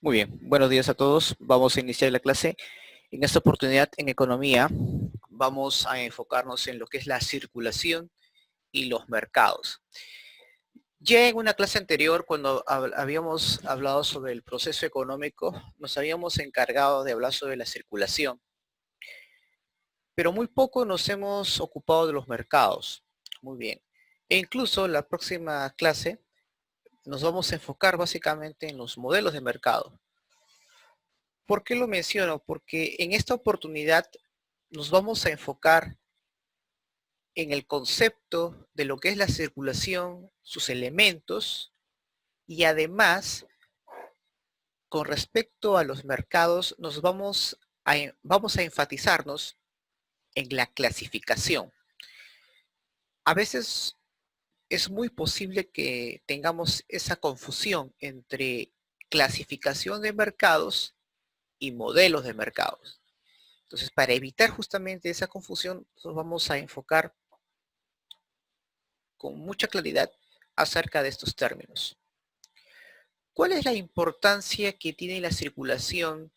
Muy bien, buenos días a todos. Vamos a iniciar la clase. En esta oportunidad en economía vamos a enfocarnos en lo que es la circulación y los mercados. Ya en una clase anterior, cuando habíamos hablado sobre el proceso económico, nos habíamos encargado de hablar sobre la circulación, pero muy poco nos hemos ocupado de los mercados. Muy bien. E incluso la próxima clase nos vamos a enfocar básicamente en los modelos de mercado. ¿Por qué lo menciono? Porque en esta oportunidad nos vamos a enfocar en el concepto de lo que es la circulación, sus elementos y además con respecto a los mercados vamos a enfatizarnos en la clasificación. A veces es muy posible que tengamos esa confusión entre clasificación de mercados y modelos de mercados. Entonces, para evitar justamente esa confusión, nos vamos a enfocar con mucha claridad acerca de estos términos. ¿Cuál es la importancia que tiene la circulación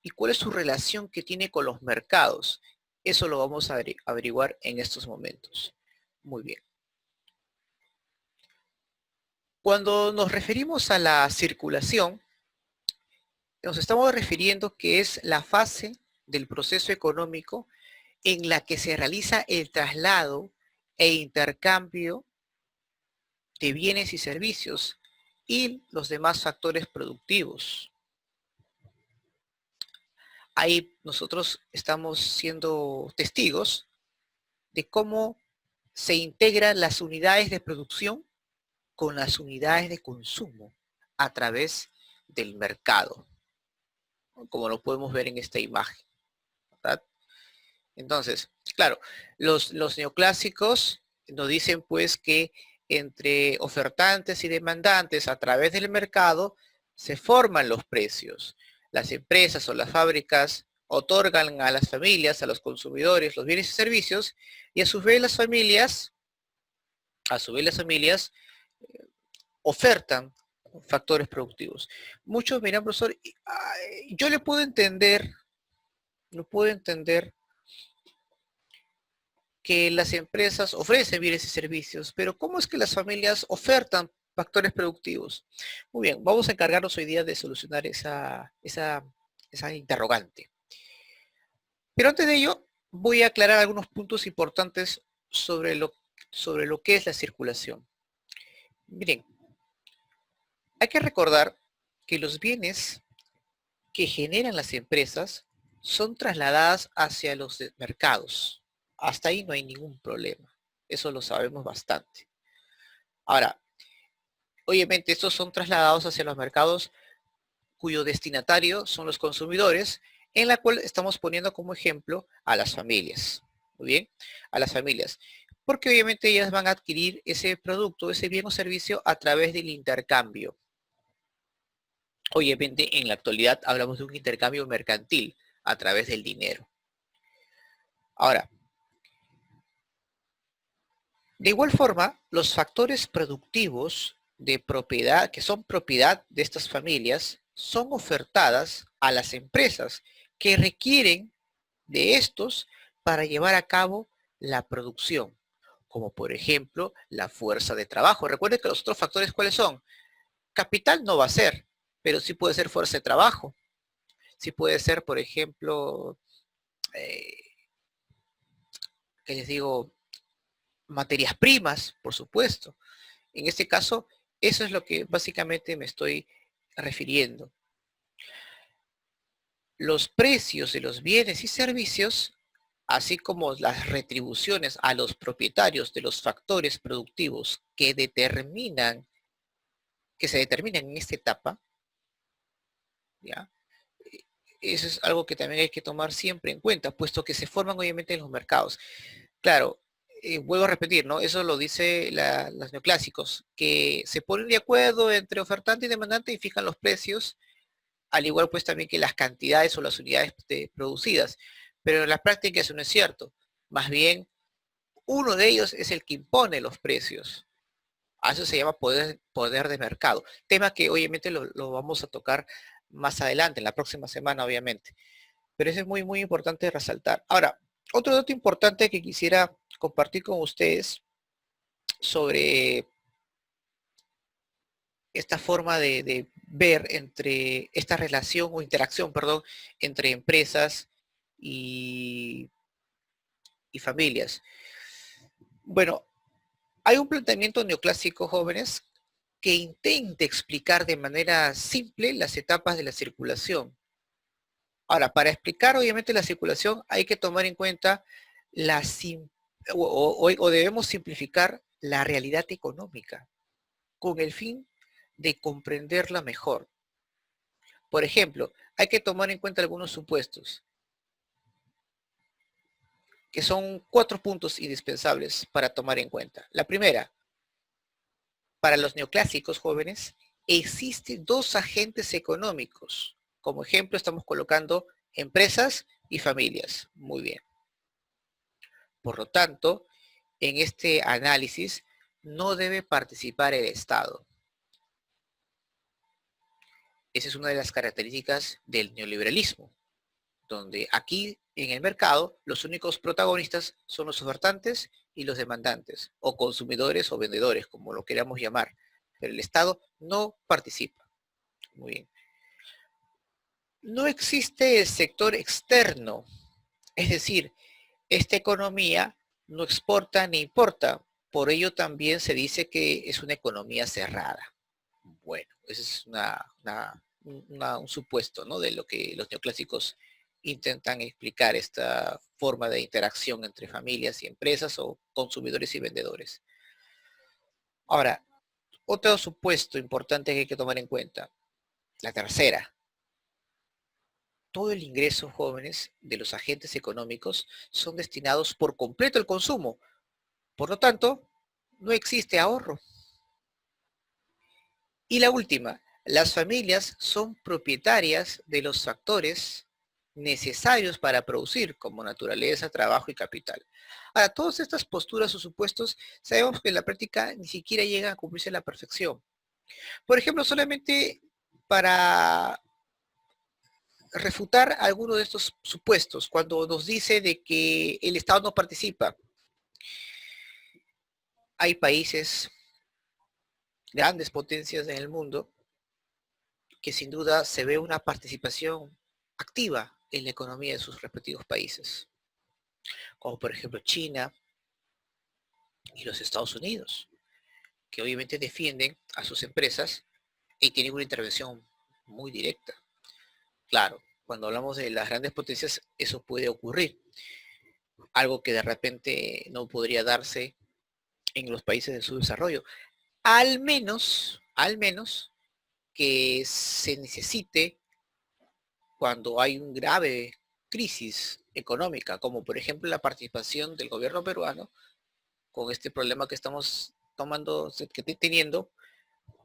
y cuál es su relación que tiene con los mercados? Eso lo vamos a averiguar en estos momentos. Muy bien. Cuando nos referimos a la circulación, nos estamos refiriendo que es la fase del proceso económico en la que se realiza el traslado e intercambio de bienes y servicios y los demás factores productivos. Ahí nosotros estamos siendo testigos de cómo se integran las unidades de producción con las unidades de consumo a través del mercado, como lo podemos ver en esta imagen, ¿verdad? Entonces, claro, los neoclásicos nos dicen pues que entre ofertantes y demandantes a través del mercado se forman los precios. Las empresas o las fábricas otorgan a las familias, a los consumidores, los bienes y servicios, y a su vez las familias, ofertan factores productivos. Muchos miran, profesor, yo le puedo entender, que las empresas ofrecen bienes y servicios, pero ¿cómo es que las familias ofertan factores productivos? Muy bien, vamos a encargarnos hoy día de solucionar esa interrogante. Pero antes de ello, voy a aclarar algunos puntos importantes sobre lo que es la circulación. Miren, hay que recordar que los bienes que generan las empresas son trasladadas hacia los mercados. Hasta ahí no hay ningún problema. Eso lo sabemos bastante. Ahora, obviamente estos son trasladados hacia los mercados cuyo destinatario son los consumidores, en la cual estamos poniendo como ejemplo a las familias. Muy bien, a las familias. Porque obviamente ellas van a adquirir ese producto, ese bien o servicio a través del intercambio. Obviamente en la actualidad hablamos de un intercambio mercantil a través del dinero. Ahora, de igual forma, los factores productivos de propiedad, que son propiedad de estas familias, son ofertadas a las empresas que requieren de estos para llevar a cabo la producción, como por ejemplo la fuerza de trabajo. Recuerden que los otros factores, ¿cuáles son? Capital no va a ser, pero sí puede ser fuerza de trabajo. Sí puede ser, por ejemplo, eh, ¿qué les digo? Materias primas, por supuesto. En este caso, eso es lo que básicamente me estoy refiriendo. Los precios de los bienes y servicios, así como las retribuciones a los propietarios de los factores productivos que se determinan en esta etapa, ¿ya? Eso es algo que también hay que tomar siempre en cuenta, puesto que se forman obviamente en los mercados. Claro, vuelvo a repetir, ¿no? Eso lo dice los neoclásicos, que se ponen de acuerdo entre ofertante y demandante y fijan los precios, al igual pues también que las cantidades o las unidades producidas. Pero en la práctica eso no es cierto. Más bien, uno de ellos es el que impone los precios. A eso se llama poder de mercado. Tema que obviamente lo vamos a tocar más adelante, en la próxima semana, obviamente. Pero eso es muy, muy importante resaltar. Ahora, otro dato importante que quisiera compartir con ustedes sobre esta forma de ver entre esta relación o interacción, perdón, entre empresas y, y familias. Bueno, hay un planteamiento neoclásico, jóvenes, que intente explicar de manera simple las etapas de la circulación. Ahora, para explicar obviamente la circulación hay que tomar en cuenta la o debemos simplificar la realidad económica con el fin de comprenderla mejor. Por ejemplo, hay que tomar en cuenta algunos supuestos, que son 4 puntos indispensables para tomar en cuenta. La primera, para los neoclásicos jóvenes, existen dos agentes económicos. Como ejemplo estamos colocando empresas y familias. Muy bien. Por lo tanto, en este análisis no debe participar el Estado. Esa es una de las características del neoliberalismo, donde aquí en el mercado los únicos protagonistas son los ofertantes y los demandantes, o consumidores o vendedores, como lo queramos llamar, pero el Estado no participa. Muy bien. No existe el sector externo, es decir, esta economía no exporta ni importa, por ello también se dice que es una economía cerrada. Bueno, ese es un supuesto, ¿no? De lo que los neoclásicos intentan explicar esta forma de interacción entre familias y empresas o consumidores y vendedores. Ahora, otro supuesto importante que hay que tomar en cuenta, la tercera, todo el ingreso, jóvenes, de los agentes económicos son destinados por completo al consumo. Por lo tanto, no existe ahorro. Y la última, las familias son propietarias de los factores necesarios para producir, como naturaleza, trabajo y capital. Ahora, todas estas posturas o supuestos sabemos que en la práctica ni siquiera llegan a cumplirse a la perfección. Por ejemplo, solamente para refutar alguno de estos supuestos, cuando nos dice de que el Estado no participa, hay países, grandes potencias en el mundo, que sin duda se ve una participación activa en la economía de sus respectivos países, como por ejemplo China y los Estados Unidos, que obviamente defienden a sus empresas y tienen una intervención muy directa. Claro, cuando hablamos de las grandes potencias, eso puede ocurrir, algo que de repente no podría darse en los países de subdesarrollo, al menos que se necesite cuando hay un grave crisis económica, como por ejemplo la participación del gobierno peruano con este problema que estamos teniendo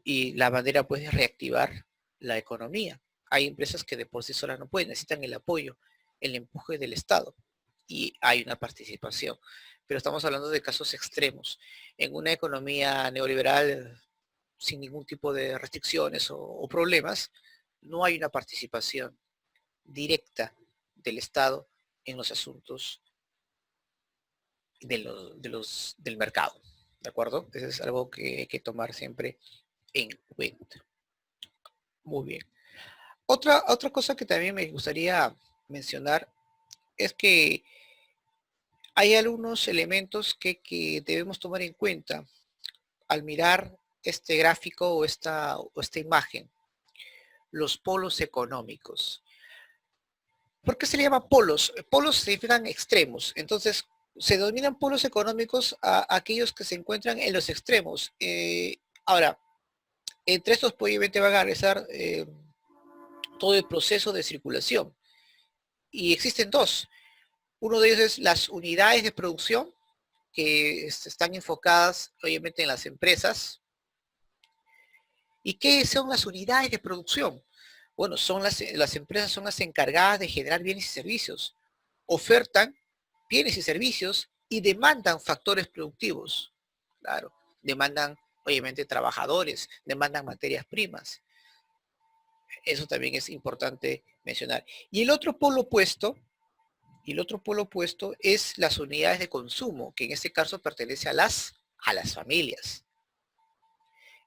y la manera pues de reactivar la economía. Hay empresas que de por sí solas no pueden, necesitan el apoyo, el empuje del Estado y hay una participación. Pero estamos hablando de casos extremos. En una economía neoliberal sin ningún tipo de restricciones o problemas, no hay una participación directa del Estado en los asuntos del mercado. ¿De acuerdo? Eso es algo que hay que tomar siempre en cuenta. Muy bien. Otra cosa que también me gustaría mencionar es que hay algunos elementos que debemos tomar en cuenta al mirar este gráfico o esta imagen, los polos económicos. ¿Por qué se le llama polos? Polos significan extremos. Entonces, se denominan polos económicos a aquellos que se encuentran en los extremos. Ahora, entre estos obviamente van a realizar todo el proceso de circulación. Y existen dos. Uno de ellos es las unidades de producción, que están enfocadas obviamente en las empresas. ¿Y qué son las unidades de producción? Bueno, las empresas son las encargadas de generar bienes y servicios. Ofertan bienes y servicios y demandan factores productivos. Claro, demandan obviamente trabajadores, demandan materias primas. Eso también es importante mencionar. Y el otro polo opuesto, es las unidades de consumo, que en este caso pertenece a las familias.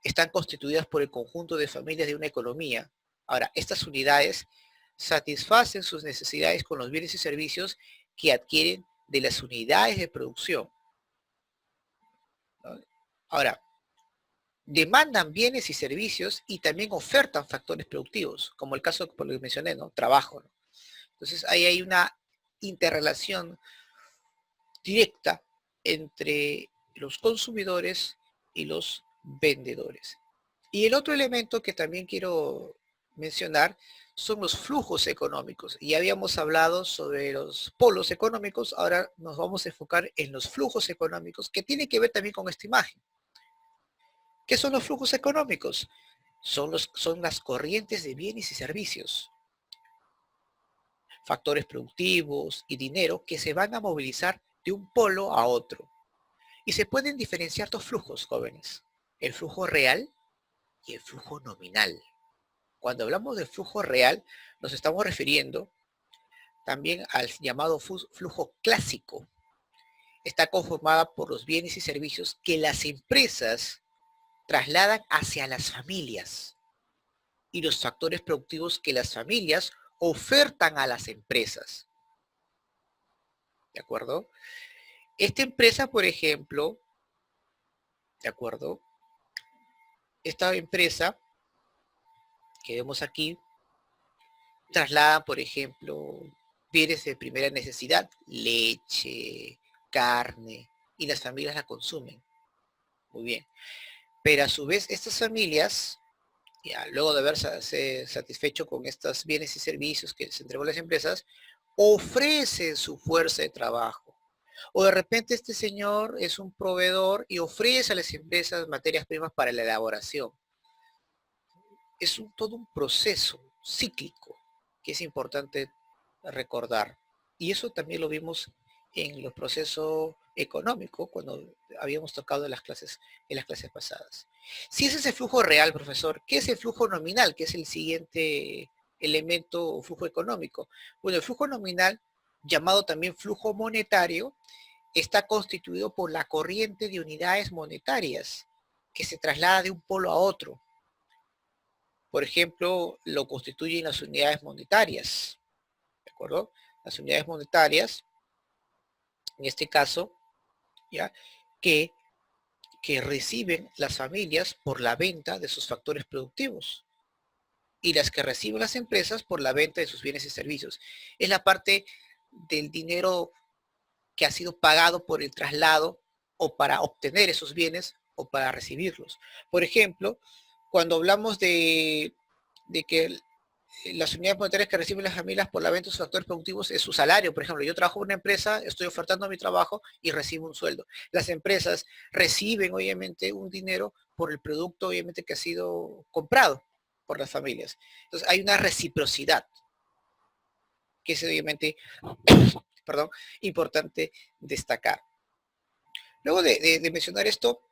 Están constituidas por el conjunto de familias de una economía. Ahora, estas unidades satisfacen sus necesidades con los bienes y servicios que adquieren de las unidades de producción, ¿no? Ahora, demandan bienes y servicios y también ofertan factores productivos, como el caso por lo que mencioné, ¿no? Trabajo, ¿no? Entonces, ahí hay una interrelación directa entre los consumidores y los vendedores. Y el otro elemento que también quiero mencionar son los flujos económicos. Ya habíamos hablado sobre los polos económicos, ahora nos vamos a enfocar en los flujos económicos, que tiene que ver también con esta imagen. ¿Qué son los flujos económicos? Son las corrientes de bienes y servicios, factores productivos y dinero que se van a movilizar de un polo a otro. Y se pueden diferenciar dos flujos, jóvenes: el flujo real y el flujo nominal. Cuando hablamos de flujo real, nos estamos refiriendo también al llamado flujo clásico. Está conformada por los bienes y servicios que las empresas trasladan hacia las familias y los factores productivos que las familias ofertan a las empresas. ¿De acuerdo? Esta empresa, por ejemplo, ¿de acuerdo? Esta empresa que vemos aquí traslada, por ejemplo, bienes de primera necesidad, leche, carne, y las familias la consumen. Muy bien. Pero a su vez, estas familias, ya, luego de haberse satisfecho con estos bienes y servicios que se entregó a las empresas, ofrecen su fuerza de trabajo. O de repente este señor es un proveedor y ofrece a las empresas materias primas para la elaboración. Es todo un proceso cíclico que es importante recordar. Y eso también lo vimos en los procesos económicos cuando habíamos tocado en las clases pasadas. Si ese es el flujo real, profesor, ¿qué es el flujo nominal? ¿Qué es el siguiente elemento o flujo económico? Bueno, el flujo nominal, llamado también flujo monetario, está constituido por la corriente de unidades monetarias que se traslada de un polo a otro. Por ejemplo, lo constituyen las unidades monetarias, ¿de acuerdo? Las unidades monetarias, en este caso, ¿ya? Que, que reciben las familias por la venta de sus factores productivos y las que reciben las empresas por la venta de sus bienes y servicios. Es la parte del dinero que ha sido pagado por el traslado o para obtener esos bienes o para recibirlos. Por ejemplo, cuando hablamos de que las unidades monetarias que reciben las familias por la venta de sus factores productivos es su salario. Por ejemplo, yo trabajo en una empresa, estoy ofertando mi trabajo y recibo un sueldo. Las empresas reciben, obviamente, un dinero por el producto, obviamente, que ha sido comprado por las familias. Entonces, hay una reciprocidad, que es, obviamente, perdón, importante destacar. Luego de mencionar esto,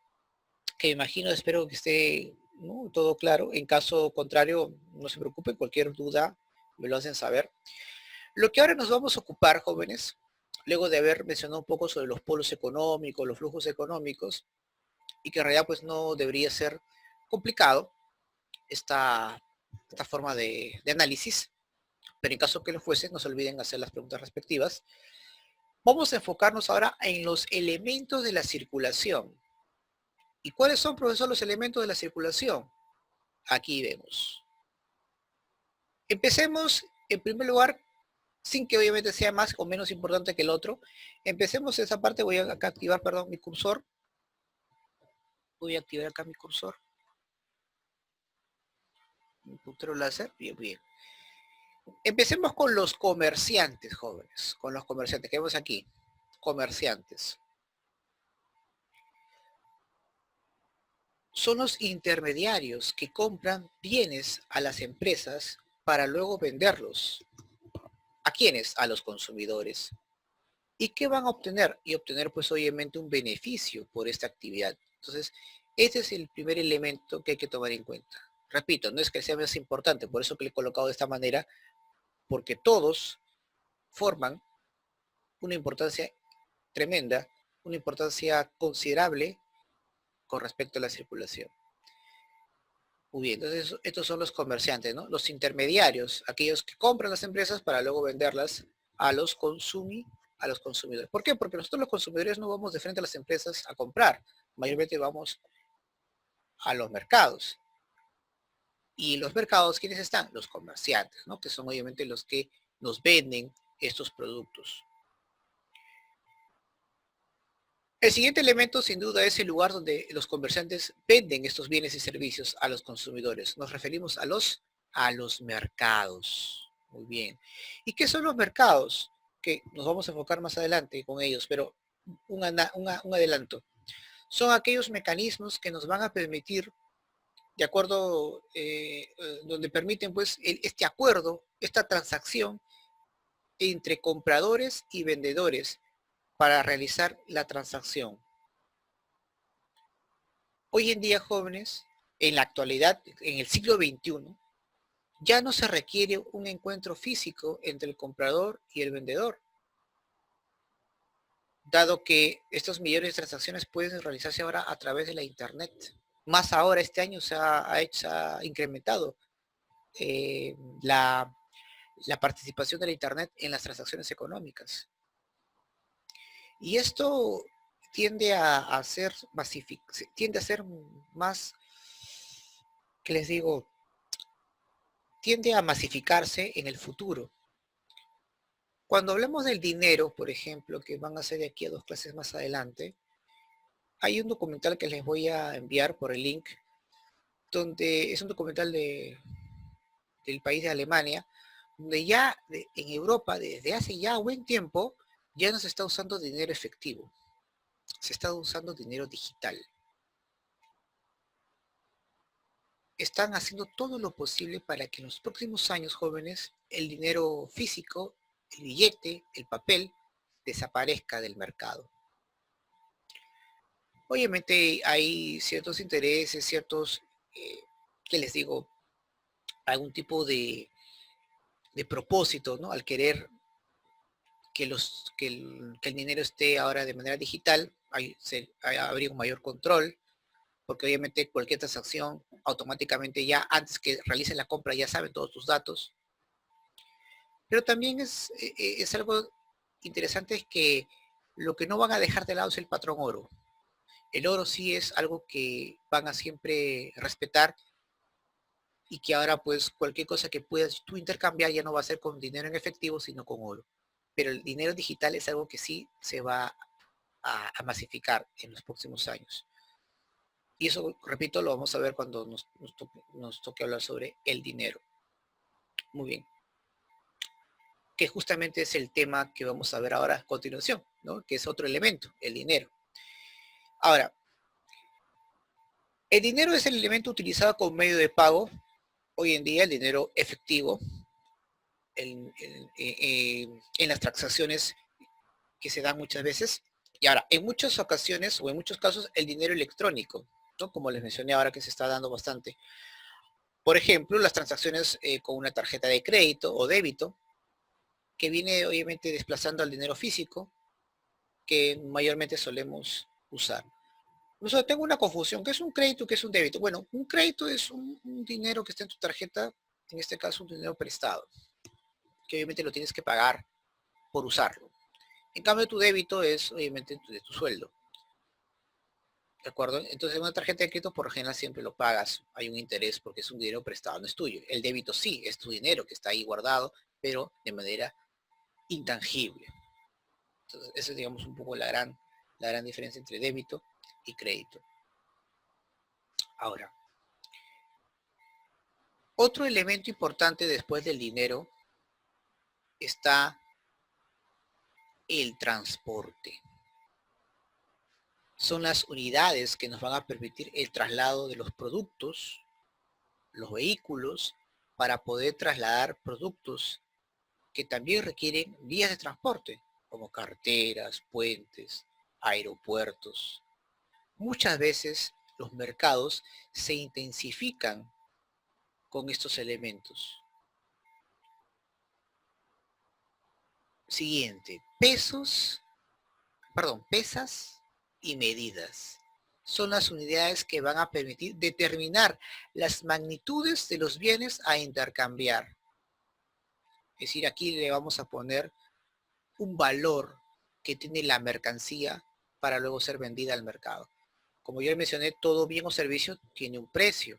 que imagino, espero que esté, ¿no?, todo claro. En caso contrario, no se preocupen, cualquier duda me lo hacen saber. Lo que ahora nos vamos a ocupar, jóvenes, luego de haber mencionado un poco sobre los polos económicos, los flujos económicos, y que en realidad pues no debería ser complicado esta forma de análisis, pero en caso que lo fuese, no se olviden hacer las preguntas respectivas. Vamos a enfocarnos ahora en los elementos de la circulación. ¿Y cuáles son, profesor, los elementos de la circulación? Aquí vemos. Empecemos, en primer lugar, sin que obviamente sea más o menos importante que el otro. Empecemos esa parte. Voy a acá activar, perdón, mi cursor. Voy a activar acá mi cursor. Mi puntero láser. Bien, bien. Empecemos con los comerciantes, jóvenes. Con los comerciantes que vemos aquí. Comerciantes. Son los intermediarios que compran bienes a las empresas para luego venderlos. ¿A quiénes? A los consumidores. ¿Y qué van a obtener? Y obtener pues obviamente un beneficio por esta actividad. Entonces, este es el primer elemento que hay que tomar en cuenta. Repito, no es que sea más importante, por eso que le he colocado de esta manera, porque todos forman una importancia tremenda, una importancia considerable con respecto a la circulación. Muy bien, entonces estos son los comerciantes, ¿no? Los intermediarios, aquellos que compran las empresas para luego venderlas a los a los consumidores. ¿Por qué? Porque nosotros los consumidores no vamos de frente a las empresas a comprar, mayormente vamos a los mercados. Y los mercados, ¿quiénes están? Los comerciantes, ¿no? Que son obviamente los que nos venden estos productos. El siguiente elemento, sin duda, es el lugar donde los comerciantes venden estos bienes y servicios a los consumidores. Nos referimos a los mercados. Muy bien. ¿Y qué son los mercados? Que nos vamos a enfocar más adelante con ellos, pero un adelanto. Son aquellos mecanismos que nos van a permitir, de acuerdo, donde permiten pues este acuerdo, esta transacción entre compradores y vendedores para realizar la transacción. Hoy en día, jóvenes, en la actualidad, en el siglo XXI, ya no se requiere un encuentro físico entre el comprador y el vendedor, dado que estos millones de transacciones pueden realizarse ahora a través de la Internet. Más ahora, este año se ha incrementado eh, la, la participación de la Internet en las transacciones económicas. Y esto tiende a ser más, ¿qué les digo? Tiende a masificarse en el futuro. Cuando hablamos del dinero, por ejemplo, que van a ser de aquí a 2 clases más adelante, hay un documental que les voy a enviar por el link, donde es un documental del país de Alemania, donde ya en Europa, desde hace ya buen tiempo, ya no se está usando dinero efectivo, se está usando dinero digital. Están haciendo todo lo posible para que en los próximos años, jóvenes, el dinero físico, el billete, el papel, desaparezca del mercado. Obviamente hay ciertos intereses, ¿qué les digo? Algún tipo de propósito, ¿no? Al querer que el dinero esté ahora de manera digital, habría un mayor control, porque obviamente cualquier transacción automáticamente ya antes que realicen la compra ya saben todos tus datos. Pero también es algo interesante es que lo que no van a dejar de lado es el patrón oro. El oro sí es algo que van a siempre respetar y que ahora pues cualquier cosa que puedas tú intercambiar ya no va a ser con dinero en efectivo, sino con oro. Pero el dinero digital es algo que sí se va a masificar en los próximos años. Y eso, repito, lo vamos a ver cuando nos toque hablar sobre el dinero. Muy bien. Que justamente es el tema que vamos a ver ahora a continuación, ¿no? Que es otro elemento, el dinero. Ahora, el dinero es el elemento utilizado como medio de pago. Hoy en día el dinero efectivo en las transacciones que se dan muchas veces. Y ahora, en muchas ocasiones o en muchos casos, el dinero electrónico, ¿no? Como les mencioné ahora que se está dando bastante. Por ejemplo, las transacciones con una tarjeta de crédito o débito, que viene obviamente desplazando al dinero físico, que mayormente solemos usar. Incluso tengo una confusión, ¿qué es un crédito y qué es un débito? Bueno, un crédito es un dinero que está en tu tarjeta, en este caso un dinero prestado, que obviamente lo tienes que pagar por usarlo. En cambio, tu débito es obviamente de tu sueldo. ¿De acuerdo? Entonces, una tarjeta de crédito por lo general siempre lo pagas. Hay un interés porque es un dinero prestado, no es tuyo. El débito sí, es tu dinero que está ahí guardado, pero de manera intangible. Entonces, eso es, digamos, un poco la gran diferencia entre débito y crédito. Ahora, otro elemento importante después del dinero está el transporte. Son las unidades que nos van a permitir el traslado de los productos, los vehículos, para poder trasladar productos que también requieren vías de transporte, como carreteras, puentes, aeropuertos. Muchas veces los mercados se intensifican con estos elementos. Siguiente, pesas y medidas. Son las unidades que van a permitir determinar las magnitudes de los bienes a intercambiar. Es decir, aquí le vamos a poner un valor que tiene la mercancía para luego ser vendida al mercado. Como yo mencioné, todo bien o servicio tiene un precio,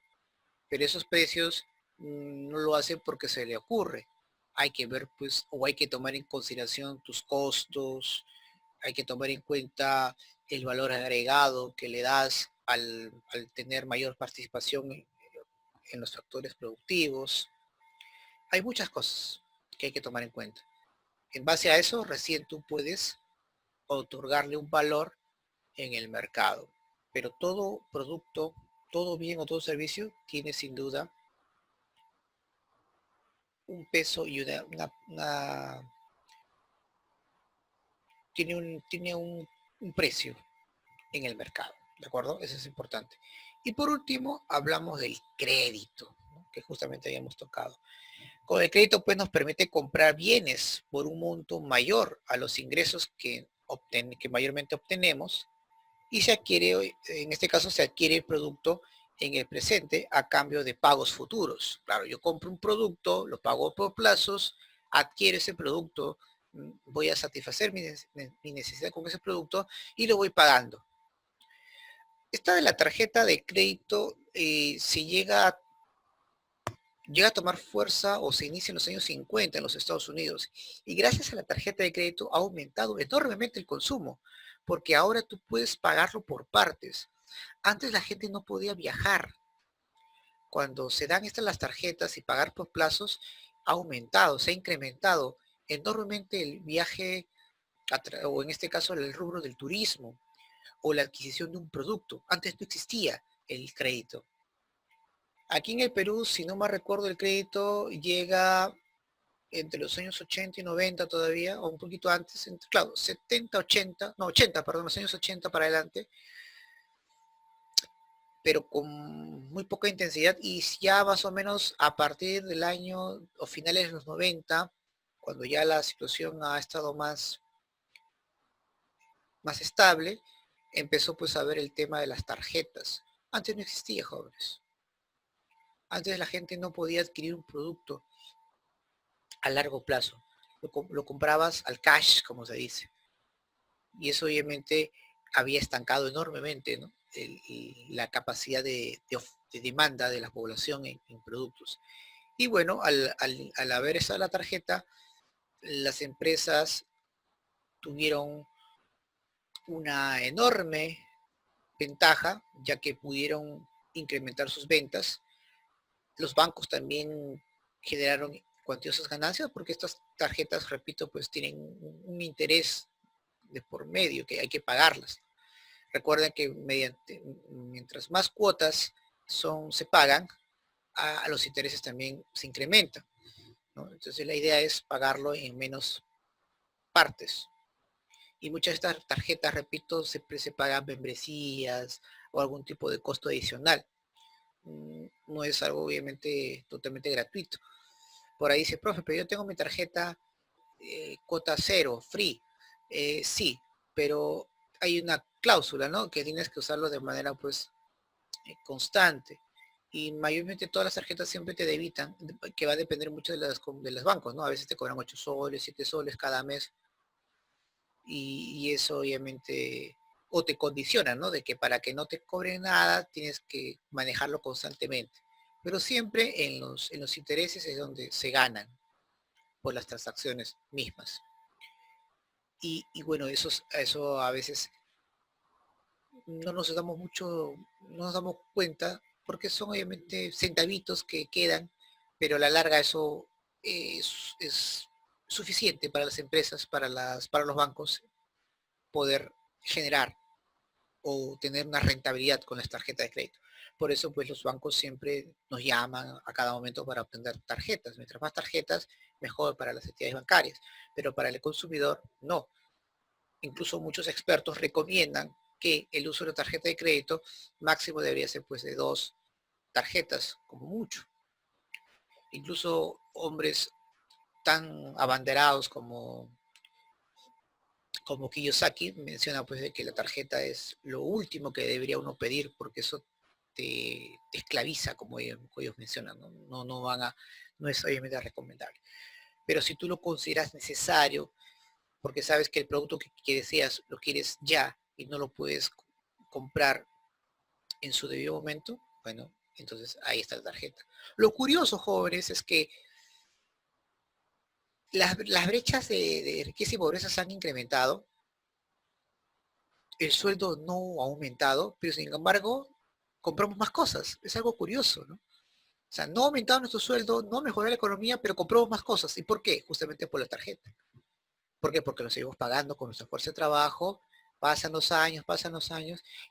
pero esos precios no lo hacen porque se le ocurre. Hay que ver, pues, o hay que tomar en consideración tus costos, hay que tomar en cuenta el valor agregado que le das al tener mayor participación en los factores productivos. Hay muchas cosas que hay que tomar en cuenta. En base a eso, recién tú puedes otorgarle un valor en el mercado. Pero todo producto, todo bien o todo servicio tiene sin duda un peso y tiene un precio en el mercado, ¿de acuerdo? Eso es importante. Y por último, hablamos del crédito, ¿no? Que justamente habíamos tocado. Con el crédito, pues, nos permite comprar bienes por un monto mayor a los ingresos que mayormente obtenemos, y se adquiere, en este caso, se adquiere el producto en el presente a cambio de pagos futuros. Claro, yo compro un producto, lo pago por plazos, adquiero ese producto, voy a satisfacer mi necesidad con ese producto y lo voy pagando. Esta de la tarjeta de crédito se llega a tomar fuerza o se inicia en los años 50 en los Estados Unidos. Y gracias a la tarjeta de crédito ha aumentado enormemente el consumo, porque ahora tú puedes pagarlo por partes. Antes la gente no podía viajar. Cuando se dan estas las tarjetas y pagar por plazos, ha aumentado, se ha incrementado enormemente el viaje, o en este caso el rubro del turismo o la adquisición de un producto. Antes no existía el crédito. Aquí en el Perú, si no me recuerdo, el crédito llega entre los años 80 y 90 todavía, o un poquito antes, claro, 70, 80, no, 80, perdón, los años 80 para adelante, pero con muy poca intensidad, y ya más o menos a partir del año o finales de los 90, cuando ya la situación ha estado más estable, empezó pues a ver el tema de las tarjetas. Antes no existía, jóvenes. Antes la gente no podía adquirir un producto a largo plazo. Lo comprabas al cash, como se dice. Y eso obviamente había estancado enormemente, ¿no? La capacidad de demanda de la población en productos. Y bueno, al haber esa la tarjeta, las empresas tuvieron una enorme ventaja, ya que pudieron incrementar sus ventas. Los bancos también generaron cuantiosas ganancias porque estas tarjetas, repito, pues tienen un interés de por medio que hay que pagarlas. Recuerden que mientras más cuotas se pagan, a los intereses también se incrementan, ¿no? Entonces la idea es pagarlo en menos partes. Y muchas de estas tarjetas, repito, siempre se pagan membresías o algún tipo de costo adicional. No es algo obviamente totalmente gratuito. Por ahí dice, profe, pero yo tengo mi tarjeta cuota cero, free. Sí, pero hay una cláusula, ¿no? Que tienes que usarlo de manera pues constante. Y mayormente todas las tarjetas siempre te debitan, que va a depender mucho de los bancos, ¿no? A veces te cobran 8 soles, 7 soles cada mes. Y eso obviamente, o te condiciona, ¿no? De que para que no te cobren nada tienes que manejarlo constantemente. Pero siempre en los intereses es donde se ganan por las transacciones mismas. Y bueno, eso a veces no nos damos no nos damos cuenta porque son obviamente centavitos que quedan, pero a la larga eso es suficiente para las empresas, para los bancos poder generar o tener una rentabilidad con las tarjetas de crédito. Por eso pues los bancos siempre nos llaman a cada momento para obtener tarjetas. Mientras más tarjetas, mejor para las entidades bancarias, pero para el consumidor no. Incluso muchos expertos recomiendan que el uso de la tarjeta de crédito máximo debería ser pues de 2 tarjetas, como mucho. Incluso hombres tan abanderados como Kiyosaki menciona pues de que la tarjeta es lo último que debería uno pedir porque eso te esclaviza como ellos mencionan, ¿no? No es obviamente recomendable. Pero si tú lo consideras necesario porque sabes que el producto que deseas lo quieres ya y no lo puedes comprar en su debido momento, bueno, entonces ahí está la tarjeta. Lo curioso, jóvenes, es que las brechas de riqueza y pobreza se han incrementado, el sueldo no ha aumentado, pero sin embargo compramos más cosas. Es algo curioso, ¿no? O sea, no ha aumentado nuestro sueldo, no ha mejorado la economía, pero compramos más cosas. ¿Y por qué? Justamente por la tarjeta. ¿Por qué? Porque nos seguimos pagando con nuestra fuerza de trabajo, pasan los años,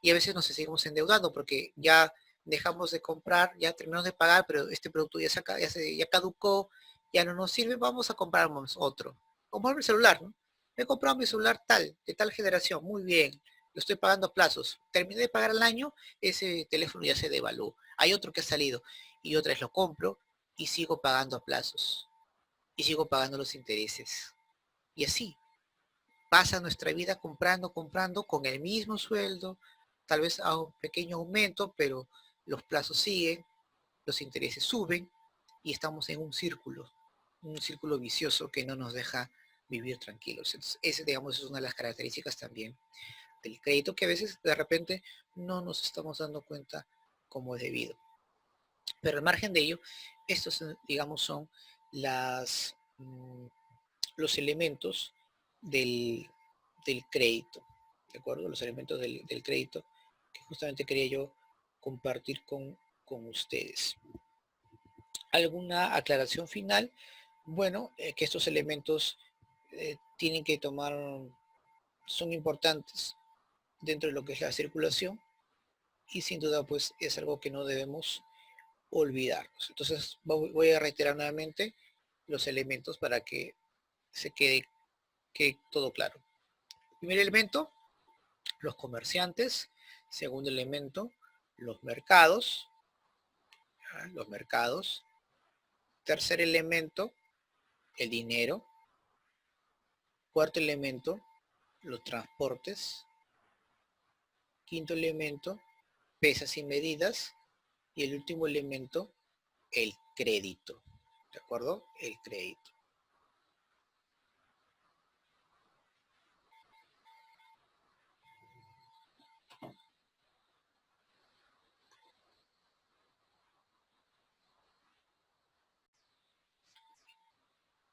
y a veces nos seguimos endeudando porque ya dejamos de comprar, ya terminamos de pagar, pero este producto ya caducó, ya no nos sirve, vamos a comprarnos otro. Como el celular, ¿no? Me he comprado mi celular tal, de tal generación, muy bien, lo estoy pagando a plazos. Terminé de pagar al año, ese teléfono ya se devaluó. Hay otro que ha salido, y otra vez lo compro y sigo pagando a plazos. Y sigo pagando los intereses. Y así, pasa nuestra vida comprando con el mismo sueldo, tal vez a un pequeño aumento, pero los plazos siguen, los intereses suben y estamos en un círculo vicioso que no nos deja vivir tranquilos. Entonces, ese, digamos, es una de las características también del crédito que a veces de repente no nos estamos dando cuenta como es debido. Pero al margen de ello, estos, digamos, son las, los elementos del, del crédito, ¿de acuerdo? Los elementos del crédito que justamente quería yo compartir con ustedes. ¿Alguna aclaración final? Bueno, que estos elementos tienen que tomar, son importantes dentro de lo que es la circulación y sin duda pues es algo que no debemos olvidarnos. Entonces voy a reiterar nuevamente los elementos para que se quede todo claro. Primer elemento, los comerciantes. Segundo elemento, los mercados. Los mercados. Tercer elemento, el dinero. Cuarto elemento, los transportes. Quinto elemento, pesas y medidas. Y el último elemento, el crédito. ¿De acuerdo? El crédito.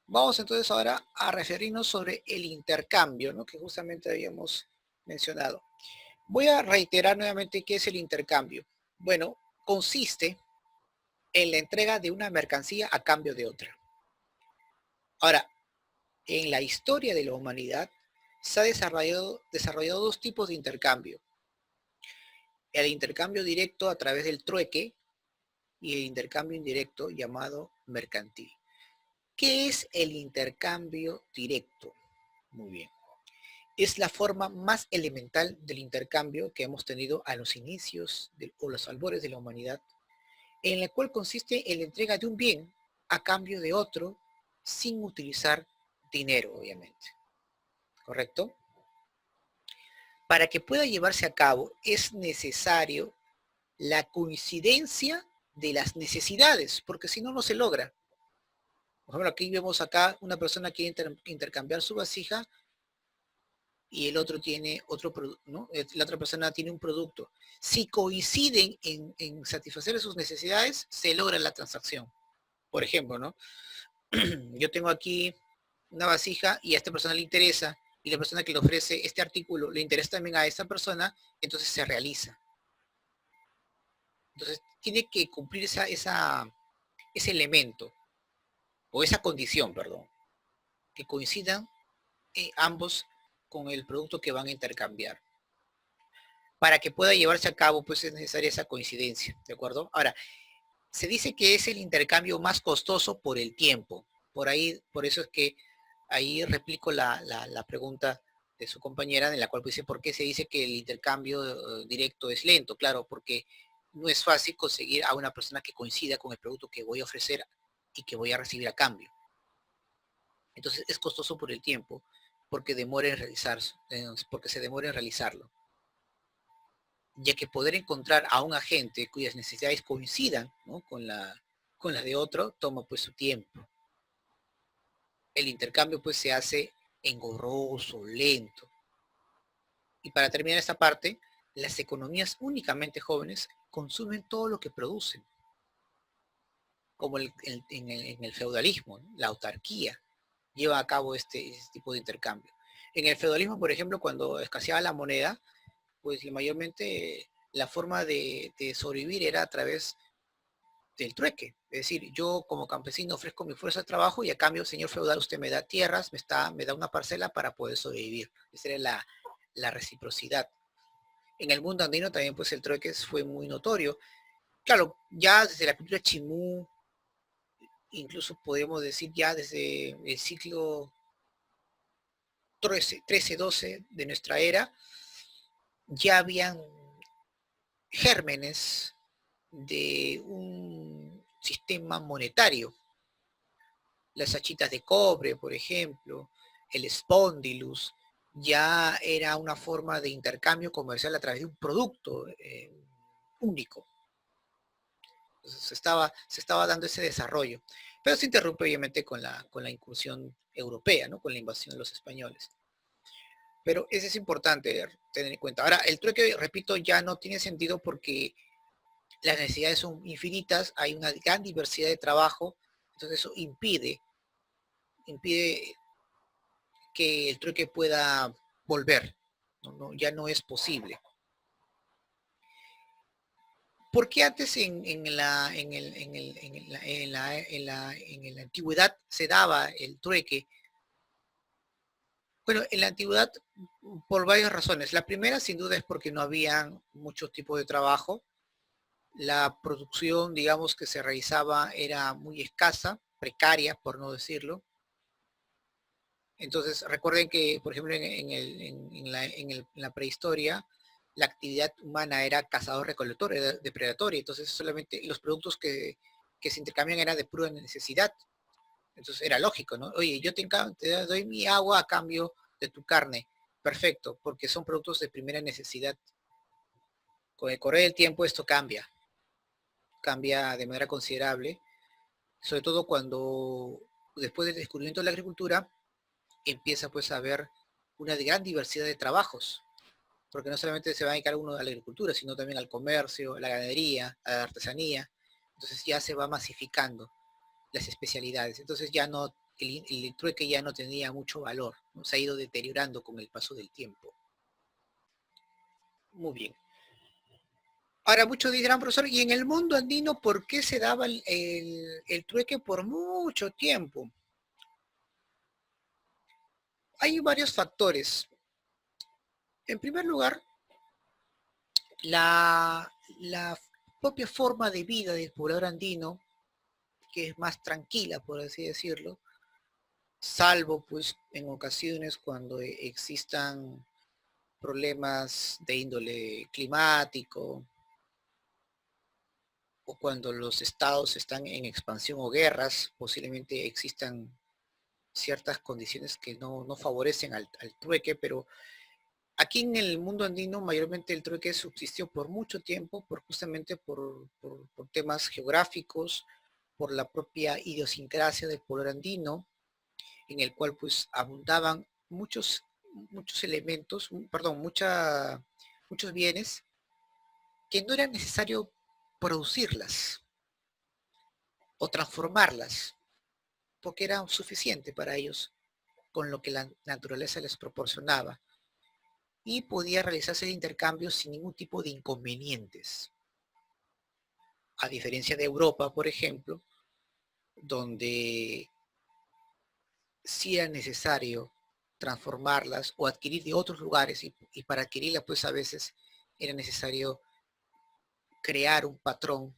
Vamos entonces ahora a referirnos sobre el intercambio, ¿no? Que justamente habíamos mencionado. Voy a reiterar nuevamente qué es el intercambio. Bueno, consiste en la entrega de una mercancía a cambio de otra. Ahora, en la historia de la humanidad se ha desarrollado dos tipos de intercambio. El intercambio directo a través del trueque y el intercambio indirecto llamado mercantil. ¿Qué es el intercambio directo? Muy bien. Es la forma más elemental del intercambio que hemos tenido a los inicios o los albores de la humanidad, en la cual consiste en la entrega de un bien a cambio de otro sin utilizar dinero, obviamente. ¿Correcto? Para que pueda llevarse a cabo es necesario la coincidencia de las necesidades, porque si no, no se logra. Por ejemplo, aquí vemos acá una persona quiere intercambiar su vasija y el otro tiene otro producto, ¿no? La otra persona tiene un producto. Si coinciden en satisfacer sus necesidades, se logra la transacción. Por ejemplo, ¿no? Yo tengo aquí una vasija y a esta persona le interesa, y la persona que le ofrece este artículo le interesa también a esta persona, entonces se realiza. Entonces, tiene que cumplir ese elemento, o esa condición, perdón, que coincidan ambos con el producto que van a intercambiar. Para que pueda llevarse a cabo, pues es necesaria esa coincidencia, ¿de acuerdo? Ahora, se dice que es el intercambio más costoso por el tiempo. Por eso es que ahí replico la pregunta de su compañera, en la cual dice, ¿por qué se dice que el intercambio directo es lento? Claro, porque no es fácil conseguir a una persona que coincida con el producto que voy a ofrecer y que voy a recibir a cambio. Entonces es costoso por el tiempo, porque demora en realizarse, porque se demora en realizarlo. Ya que poder encontrar a un agente cuyas necesidades coincidan, ¿no?, con la de otro, toma pues su tiempo. El intercambio pues se hace engorroso, lento. Y para terminar esta parte, las economías únicamente jóvenes consumen todo lo que producen, como en el feudalismo, ¿no? La autarquía lleva a cabo este tipo de intercambio. En el feudalismo, por ejemplo, cuando escaseaba la moneda, pues mayormente la forma de sobrevivir era a través del trueque. Es decir, yo como campesino ofrezco mi fuerza de trabajo y a cambio, señor feudal, usted me da tierras, me da una parcela para poder sobrevivir. Esa era la reciprocidad. En el mundo andino también pues el trueque fue muy notorio. Claro, ya desde la cultura chimú, incluso podemos decir ya desde el siglo XIII, XII de nuestra era, ya habían gérmenes de un sistema monetario. Las hachitas de cobre, por ejemplo, el spondylus, ya era una forma de intercambio comercial a través de un producto único. Entonces, se estaba dando ese desarrollo, pero se interrumpe obviamente con la incursión europea, ¿no?, con la invasión de los españoles. Pero eso es importante tener en cuenta. Ahora, el trueque, repito, ya no tiene sentido porque las necesidades son infinitas, hay una gran diversidad de trabajo, entonces eso impide que el trueque pueda volver, ya no es posible. ¿Por qué antes en la antigüedad se daba el trueque? Bueno, en la antigüedad por varias razones. La primera, sin duda, es porque no había muchos tipos de trabajo. La producción, digamos, que se realizaba era muy escasa, precaria, por no decirlo. Entonces, recuerden que, por ejemplo, en la prehistoria, la actividad humana era cazador-recolector, era depredatoria. Entonces, solamente los productos que se intercambian eran de pura necesidad. Entonces, era lógico, ¿no? Oye, yo te doy mi agua a cambio de tu carne. Perfecto, porque son productos de primera necesidad. Con el correr del tiempo esto cambia de manera considerable, sobre todo cuando después del descubrimiento de la agricultura empieza pues a haber una gran diversidad de trabajos, porque no solamente se va a dedicar uno a la agricultura, sino también al comercio, a la ganadería, a la artesanía. Entonces ya se va masificando las especialidades. Entonces ya no, el trueque ya no tenía mucho valor, ¿no? Se ha ido deteriorando con el paso del tiempo. Muy bien. Ahora muchos dirán, profesor, ¿y en el mundo andino por qué se daba el trueque por mucho tiempo? Hay varios factores. En primer lugar, la propia forma de vida del poblador andino, que es más tranquila, por así decirlo, salvo pues en ocasiones cuando existan problemas de índole climático o cuando los estados están en expansión o guerras, posiblemente existan ciertas condiciones que no favorecen al trueque, pero aquí en el mundo andino mayormente el trueque subsistió por mucho tiempo, justamente por temas geográficos, por la propia idiosincrasia del pueblo andino, en el cual pues abundaban muchos elementos, perdón, muchos bienes que no era necesario producirlas o transformarlas, porque era suficiente para ellos con lo que la naturaleza les proporcionaba y podía realizarse el intercambio sin ningún tipo de inconvenientes. A diferencia de Europa, por ejemplo, donde sí era necesario transformarlas o adquirir de otros lugares y para adquirirlas pues a veces era necesario crear un patrón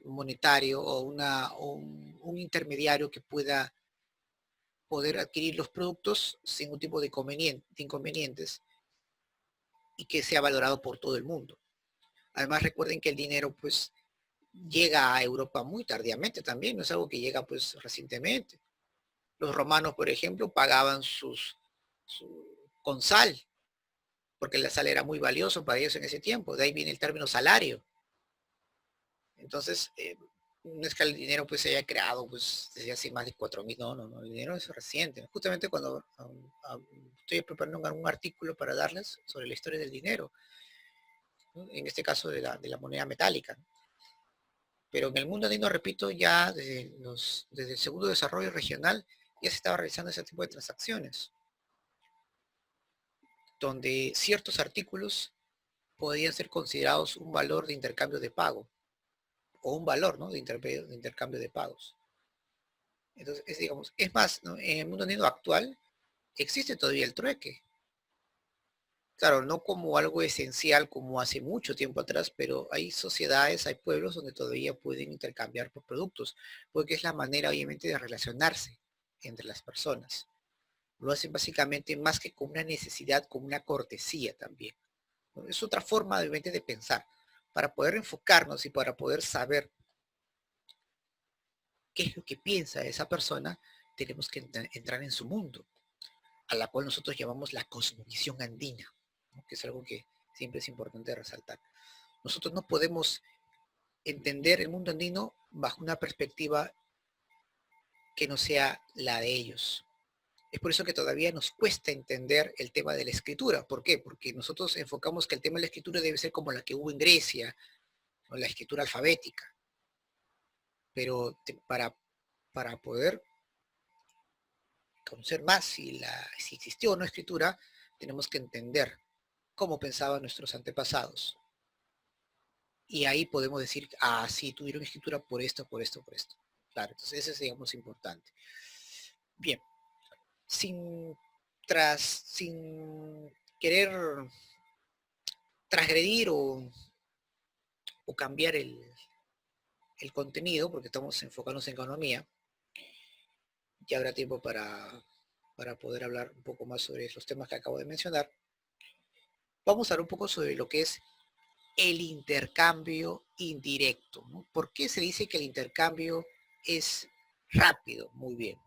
monetario o un intermediario que pueda poder adquirir los productos sin un tipo de inconvenientes y que sea valorado por todo el mundo. Además recuerden que el dinero pues llega a Europa muy tardíamente también, no es algo que llega pues recientemente. Los romanos, por ejemplo, pagaban con sal, porque la sal era muy valioso para ellos en ese tiempo, de ahí viene el término salario. Entonces, no es que el dinero pues se haya creado pues desde hace más de 4.000, no, el dinero es reciente. Justamente cuando estoy preparando un artículo para darles sobre la historia del dinero, ¿no? En este caso de la moneda metálica. Pero en el mundo andino, repito, ya desde el segundo desarrollo regional ya se estaba realizando ese tipo de transacciones, donde ciertos artículos podían ser considerados un valor de intercambio de pago, o un valor, ¿no?, de intercambio de pagos. Entonces, digamos, es más, ¿no?, en el mundo andino actual existe todavía el trueque. Claro, no como algo esencial como hace mucho tiempo atrás, pero hay sociedades, hay pueblos donde todavía pueden intercambiar por productos, porque es la manera, obviamente, de relacionarse entre las personas. Lo hacen básicamente más que con una necesidad, con una cortesía también, ¿no? Es otra forma, obviamente, de pensar. Para poder enfocarnos y para poder saber qué es lo que piensa esa persona, tenemos que entrar en su mundo, a la cual nosotros llamamos la cosmovisión andina, ¿no?, que es algo que siempre es importante resaltar. Nosotros no podemos entender el mundo andino bajo una perspectiva que no sea la de ellos. Es por eso que todavía nos cuesta entender el tema de la escritura. ¿Por qué? Porque nosotros enfocamos que el tema de la escritura debe ser como la que hubo en Grecia, o la escritura alfabética. Pero para poder conocer más si existió o no escritura, tenemos que entender cómo pensaban nuestros antepasados. Y ahí podemos decir, ah, sí, tuvieron escritura por esto, por esto, por esto. Claro, entonces eso es, digamos, importante. Bien, sin, sin querer transgredir o cambiar el contenido, porque estamos enfocándonos en economía, ya habrá tiempo para poder hablar un poco más sobre los temas que acabo de mencionar. Vamos a hablar un poco sobre lo que es el intercambio indirecto, ¿no? ¿Por qué se dice que el intercambio es rápido? Muy bien.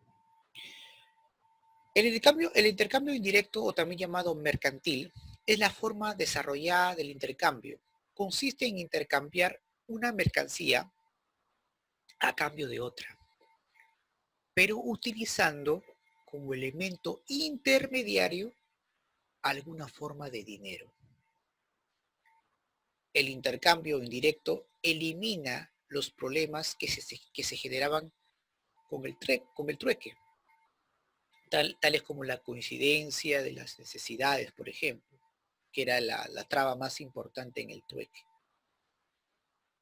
El intercambio indirecto, o también llamado mercantil, es la forma desarrollada del intercambio. Consiste en intercambiar una mercancía a cambio de otra, pero utilizando como elemento intermediario alguna forma de dinero. El intercambio indirecto elimina los problemas que se generaban con el trueque, tales como la coincidencia de las necesidades, por ejemplo, que era la traba más importante en el trueque.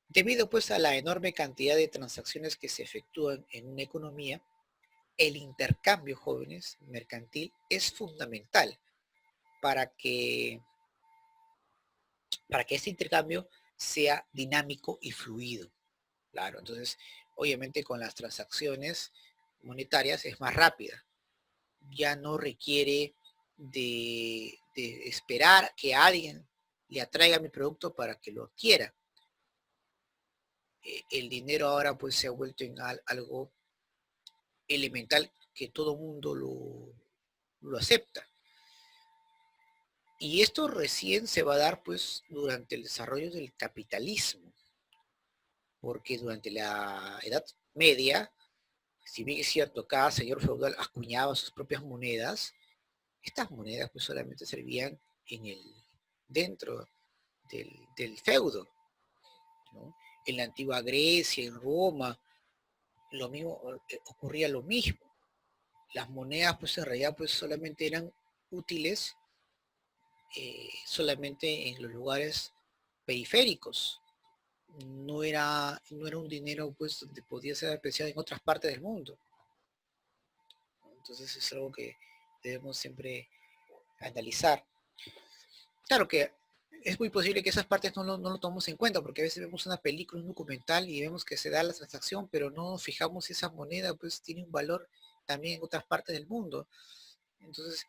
Debido pues a la enorme cantidad de transacciones que se efectúan en una economía, el intercambio, jóvenes, mercantil es fundamental para que, para que este intercambio sea dinámico y fluido. Claro, entonces, obviamente con las transacciones monetarias es más rápida. Ya no requiere de esperar que alguien le atraiga mi producto para que lo adquiera. El dinero ahora pues se ha vuelto en algo elemental que todo mundo lo acepta. Y esto recién se va a dar pues durante el desarrollo del capitalismo, porque durante la Edad Media, si bien es cierto, cada señor feudal acuñaba sus propias monedas, estas monedas pues solamente servían dentro del feudo, ¿no? En la antigua Grecia, en Roma, ocurría lo mismo. Las monedas pues en realidad pues solamente eran útiles solamente en los lugares periféricos. No era un dinero pues donde podía ser apreciado en otras partes del mundo. Entonces es algo que debemos siempre analizar. Claro que es muy posible que esas partes no lo tomemos en cuenta, porque a veces vemos una película, un documental y vemos que se da la transacción, pero no nos fijamos si esa moneda pues tiene un valor también en otras partes del mundo. Entonces,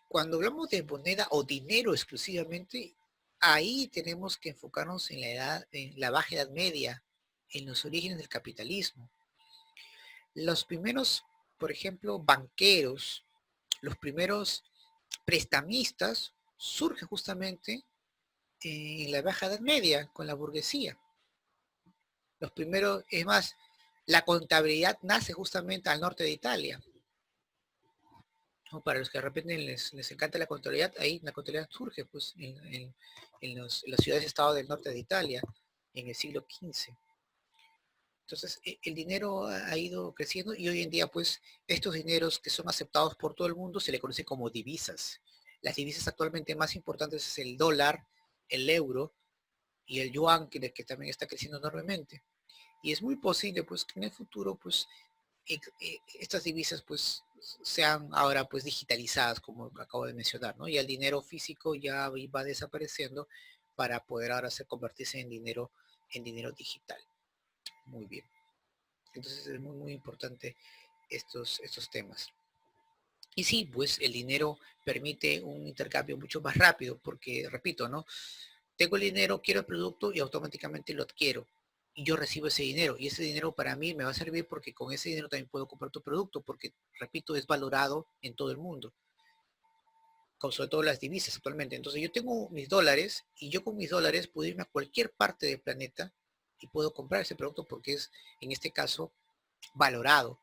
cuando hablamos de moneda o dinero exclusivamente, ahí tenemos que enfocarnos en la baja edad media, en los orígenes del capitalismo. Los primeros, por ejemplo, banqueros, los primeros prestamistas surgen justamente en la Baja Edad Media con la burguesía. Los primeros, es más, la contabilidad nace justamente al norte de Italia. ¿No? Para los que de repente les encanta la contabilidad, ahí la contabilidad surge pues, en las ciudades-estado del norte de Italia en el siglo XV. Entonces, el dinero ha ido creciendo y hoy en día, pues, estos dineros que son aceptados por todo el mundo se le conoce como divisas. Las divisas actualmente más importantes es el dólar, el euro y el yuan, que también está creciendo enormemente. Y es muy posible, pues, que en el futuro, pues, estas divisas, pues, sean ahora, pues, digitalizadas, como acabo de mencionar, ¿no? Y el dinero físico ya va desapareciendo para poder ahora convertirse en dinero digital. Muy bien. Entonces es muy, muy importante estos temas. Y sí, pues el dinero permite un intercambio mucho más rápido, porque, repito, ¿no? Tengo el dinero, quiero el producto y automáticamente lo adquiero. Y yo recibo ese dinero. Y ese dinero para mí me va a servir porque con ese dinero también puedo comprar tu producto, porque, repito, es valorado en todo el mundo, con sobre todo las divisas actualmente. Entonces yo tengo mis dólares y yo con mis dólares puedo irme a cualquier parte del planeta y puedo comprar ese producto porque es, en este caso, valorado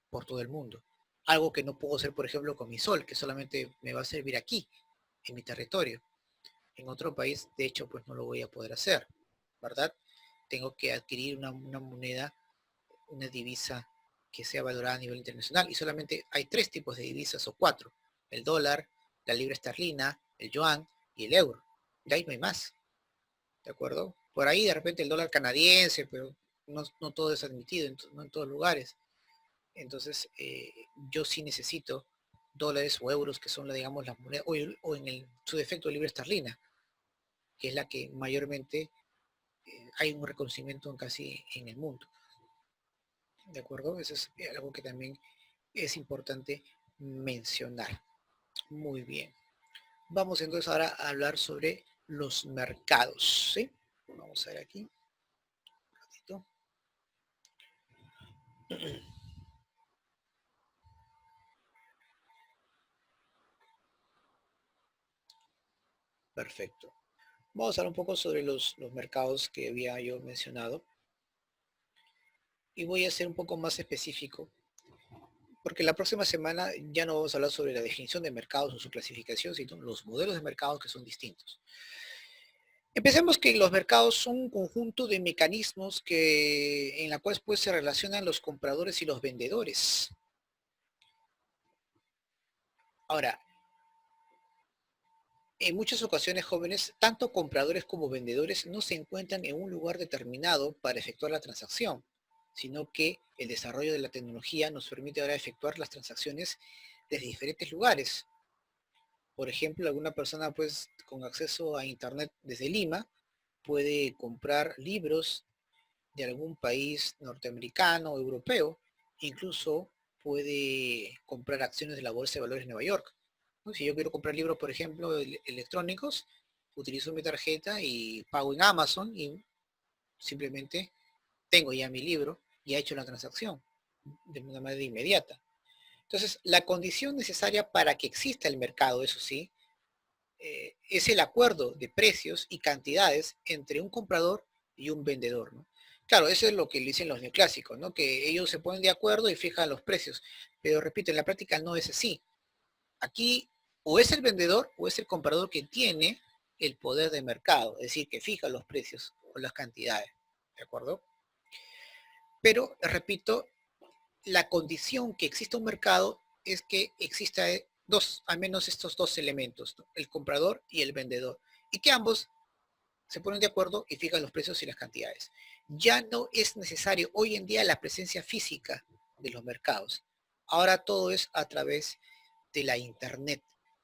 por todo el mundo. Algo que no puedo hacer, por ejemplo, con mi sol, que solamente me va a servir aquí, en mi territorio. En otro país, de hecho, pues no lo voy a poder hacer, ¿verdad? Tengo que adquirir una moneda, una divisa que sea valorada a nivel internacional. Y solamente hay tres tipos de divisas o cuatro. El dólar, la libra esterlina, el yuan y el euro. De ahí no hay más, ¿de acuerdo? Por ahí de repente el dólar canadiense, pero no todo es admitido, no en todos lugares. Entonces, yo sí necesito dólares o euros, que son, digamos, las monedas, o en su defecto libra esterlina, que es la que mayormente hay un reconocimiento en casi en el mundo. ¿De acuerdo? Eso es algo que también es importante mencionar. Muy bien. Vamos entonces ahora a hablar sobre los mercados. ¿Sí? Vamos a ver aquí. Un ratito. Perfecto. Vamos a hablar un poco sobre los mercados que había yo mencionado. Y voy a ser un poco más específico, porque la próxima semana ya no vamos a hablar sobre la definición de mercados o su clasificación, sino los modelos de mercados que son distintos. Empecemos que los mercados son un conjunto de mecanismos en la cual pues, se relacionan los compradores y los vendedores. Ahora, en muchas ocasiones, jóvenes, tanto compradores como vendedores no se encuentran en un lugar determinado para efectuar la transacción, sino que el desarrollo de la tecnología nos permite ahora efectuar las transacciones desde diferentes lugares. Por ejemplo, alguna persona pues con acceso a internet desde Lima puede comprar libros de algún país norteamericano o europeo, incluso puede comprar acciones de la Bolsa de Valores de Nueva York. ¿No? Si yo quiero comprar libros, por ejemplo, electrónicos, utilizo mi tarjeta y pago en Amazon y simplemente tengo ya mi libro y he hecho la transacción de una manera inmediata. Entonces, la condición necesaria para que exista el mercado, eso sí, es el acuerdo de precios y cantidades entre un comprador y un vendedor, ¿no? Claro, eso es lo que dicen los neoclásicos, ¿no? Que ellos se ponen de acuerdo y fijan los precios. Pero repito, en la práctica no es así. Aquí o es el vendedor o es el comprador que tiene el poder de mercado, es decir, que fija los precios o las cantidades, ¿de acuerdo? Pero, repito, la condición que exista un mercado es que exista al menos estos dos elementos, ¿no? El comprador y el vendedor, y que ambos se ponen de acuerdo y fijan los precios y las cantidades. Ya no es necesario hoy en día la presencia física de los mercados. Ahora todo es a través de la internet,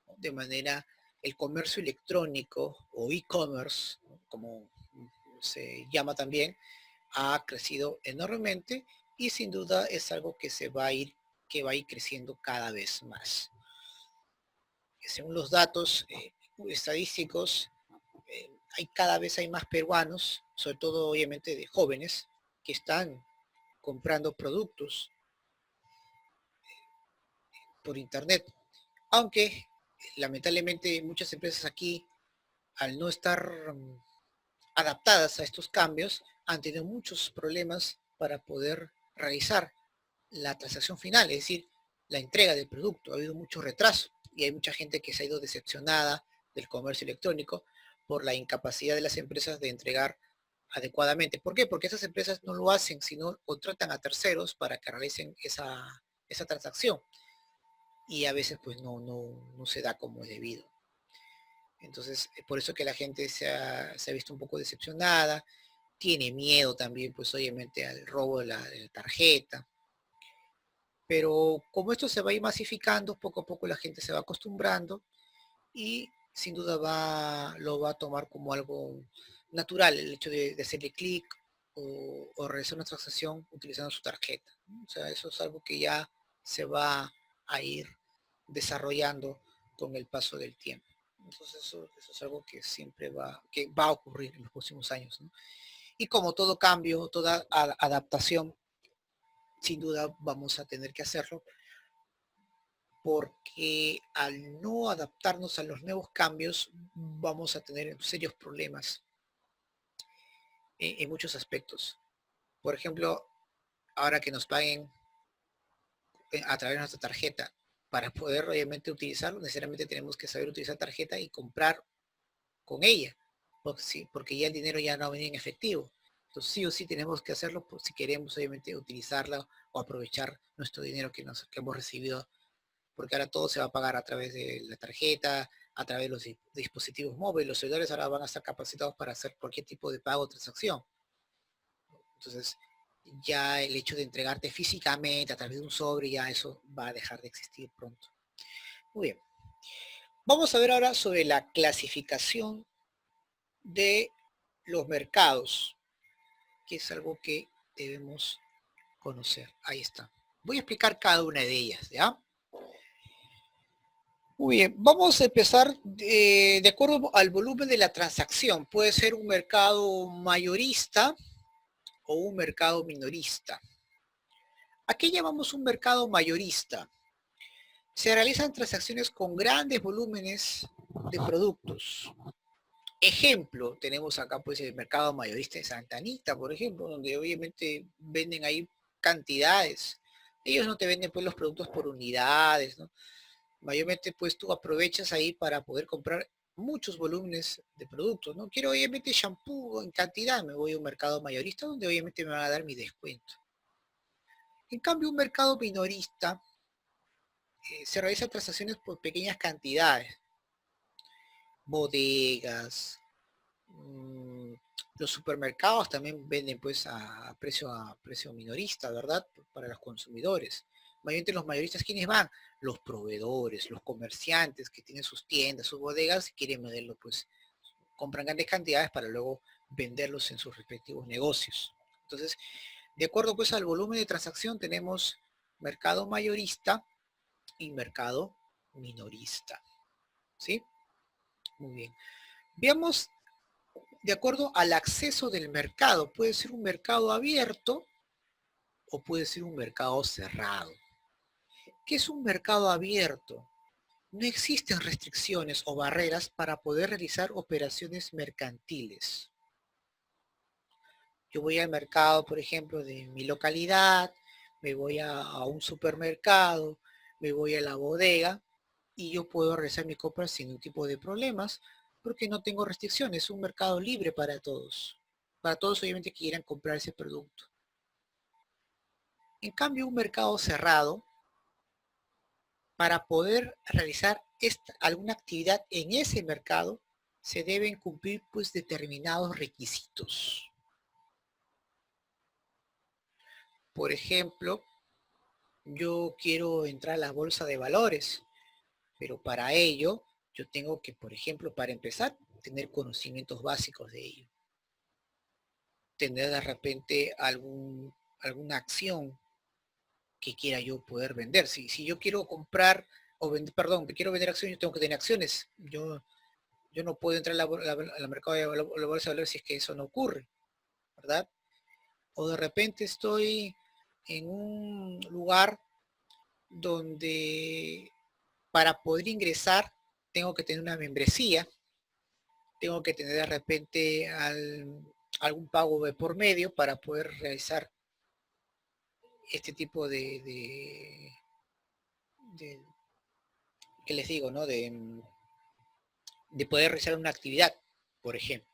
¿no? De manera, el comercio electrónico o e-commerce, ¿no? Como se llama también, ha crecido enormemente y sin duda es algo que va a ir creciendo cada vez más. Según los datos estadísticos, cada vez hay más peruanos, sobre todo obviamente de jóvenes, que están comprando productos por internet, aunque lamentablemente muchas empresas aquí, al no estar adaptadas a estos cambios, han tenido muchos problemas para poder realizar la transacción final, es decir, la entrega del producto. Ha habido mucho retraso y hay mucha gente que se ha ido decepcionada del comercio electrónico por la incapacidad de las empresas de entregar adecuadamente. ¿Por qué? Porque esas empresas no lo hacen, sino contratan a terceros para que realicen esa transacción. Y a veces pues no se da como es debido. Entonces, por eso que la gente se ha visto un poco decepcionada, tiene miedo también, pues obviamente, al robo de la tarjeta. Pero como esto se va a ir masificando, poco a poco la gente se va acostumbrando y sin duda lo va a tomar como algo natural el hecho de hacerle clic o realizar una transacción utilizando su tarjeta, ¿no? O sea, eso es algo que ya se va a ir desarrollando con el paso del tiempo. Entonces eso es algo que siempre va a ocurrir en los próximos años, ¿no? Y como todo cambio, toda adaptación, sin duda vamos a tener que hacerlo porque al no adaptarnos a los nuevos cambios vamos a tener serios problemas en muchos aspectos. Por ejemplo, ahora que nos paguen a través de nuestra tarjeta, para poder obviamente utilizarlo, necesariamente tenemos que saber utilizar tarjeta y comprar con ella, porque, sí, porque ya el dinero ya no va a venir en efectivo. Entonces sí o sí tenemos que hacerlo pues, si queremos obviamente utilizarla o aprovechar nuestro dinero que hemos recibido, porque ahora todo se va a pagar a través de la tarjeta, a través de los dispositivos móviles. Los celulares ahora van a estar capacitados para hacer cualquier tipo de pago o transacción. Entonces, ya el hecho de entregarte físicamente a través de un sobre, ya eso va a dejar de existir pronto. Muy bien. Vamos a ver ahora sobre la clasificación de los mercados, que es algo que debemos conocer. Ahí está. Voy a explicar cada una de ellas, ¿ya? Muy bien, vamos a empezar de acuerdo al volumen de la transacción. Puede ser un mercado mayorista o un mercado minorista. ¿A qué llamamos un mercado mayorista? Se realizan transacciones con grandes volúmenes de productos. Ejemplo, tenemos acá pues el mercado mayorista de Santa Anita, por ejemplo, donde obviamente venden ahí cantidades. Ellos no te venden pues los productos por unidades, ¿no? Mayormente pues tú aprovechas ahí para poder comprar muchos volúmenes de productos, ¿no? Quiero obviamente shampoo en cantidad, me voy a un mercado mayorista donde obviamente me van a dar mi descuento. En cambio, un mercado minorista se realizan transacciones por pequeñas cantidades, bodegas, los supermercados también venden pues a precio minorista, ¿verdad? Para los consumidores. Mayormente los mayoristas, ¿quiénes van? Los proveedores, los comerciantes que tienen sus tiendas, sus bodegas y quieren venderlo pues, compran grandes cantidades para luego venderlos en sus respectivos negocios. Entonces, de acuerdo pues al volumen de transacción tenemos mercado mayorista y mercado minorista. ¿Sí? Muy bien. Veamos de acuerdo al acceso del mercado. Puede ser un mercado abierto o puede ser un mercado cerrado. ¿Qué es un mercado abierto? No existen restricciones o barreras para poder realizar operaciones mercantiles. Yo voy al mercado, por ejemplo, de mi localidad, me voy a un supermercado, me voy a la bodega y yo puedo realizar mi compra sin ningún tipo de problemas porque no tengo restricciones. Es un mercado libre para todos. Para todos obviamente que quieran comprar ese producto. En cambio, un mercado cerrado, para poder realizar alguna actividad en ese mercado, se deben cumplir pues determinados requisitos. Por ejemplo, yo quiero entrar a la bolsa de valores, pero para ello yo tengo que, por ejemplo, para empezar, tener conocimientos básicos de ello. Tener de repente alguna acción que quiera yo poder vender. Si yo quiero comprar o vender, perdón, quiero vender acciones, yo tengo que tener acciones. Yo no puedo entrar a la mercado de la bolsa de valores si es que eso no ocurre, ¿verdad? O de repente estoy en un lugar donde para poder ingresar tengo que tener una membresía, tengo que tener de repente algún pago de por medio para poder realizar este tipo de ¿qué les digo, no? De poder realizar una actividad, por ejemplo.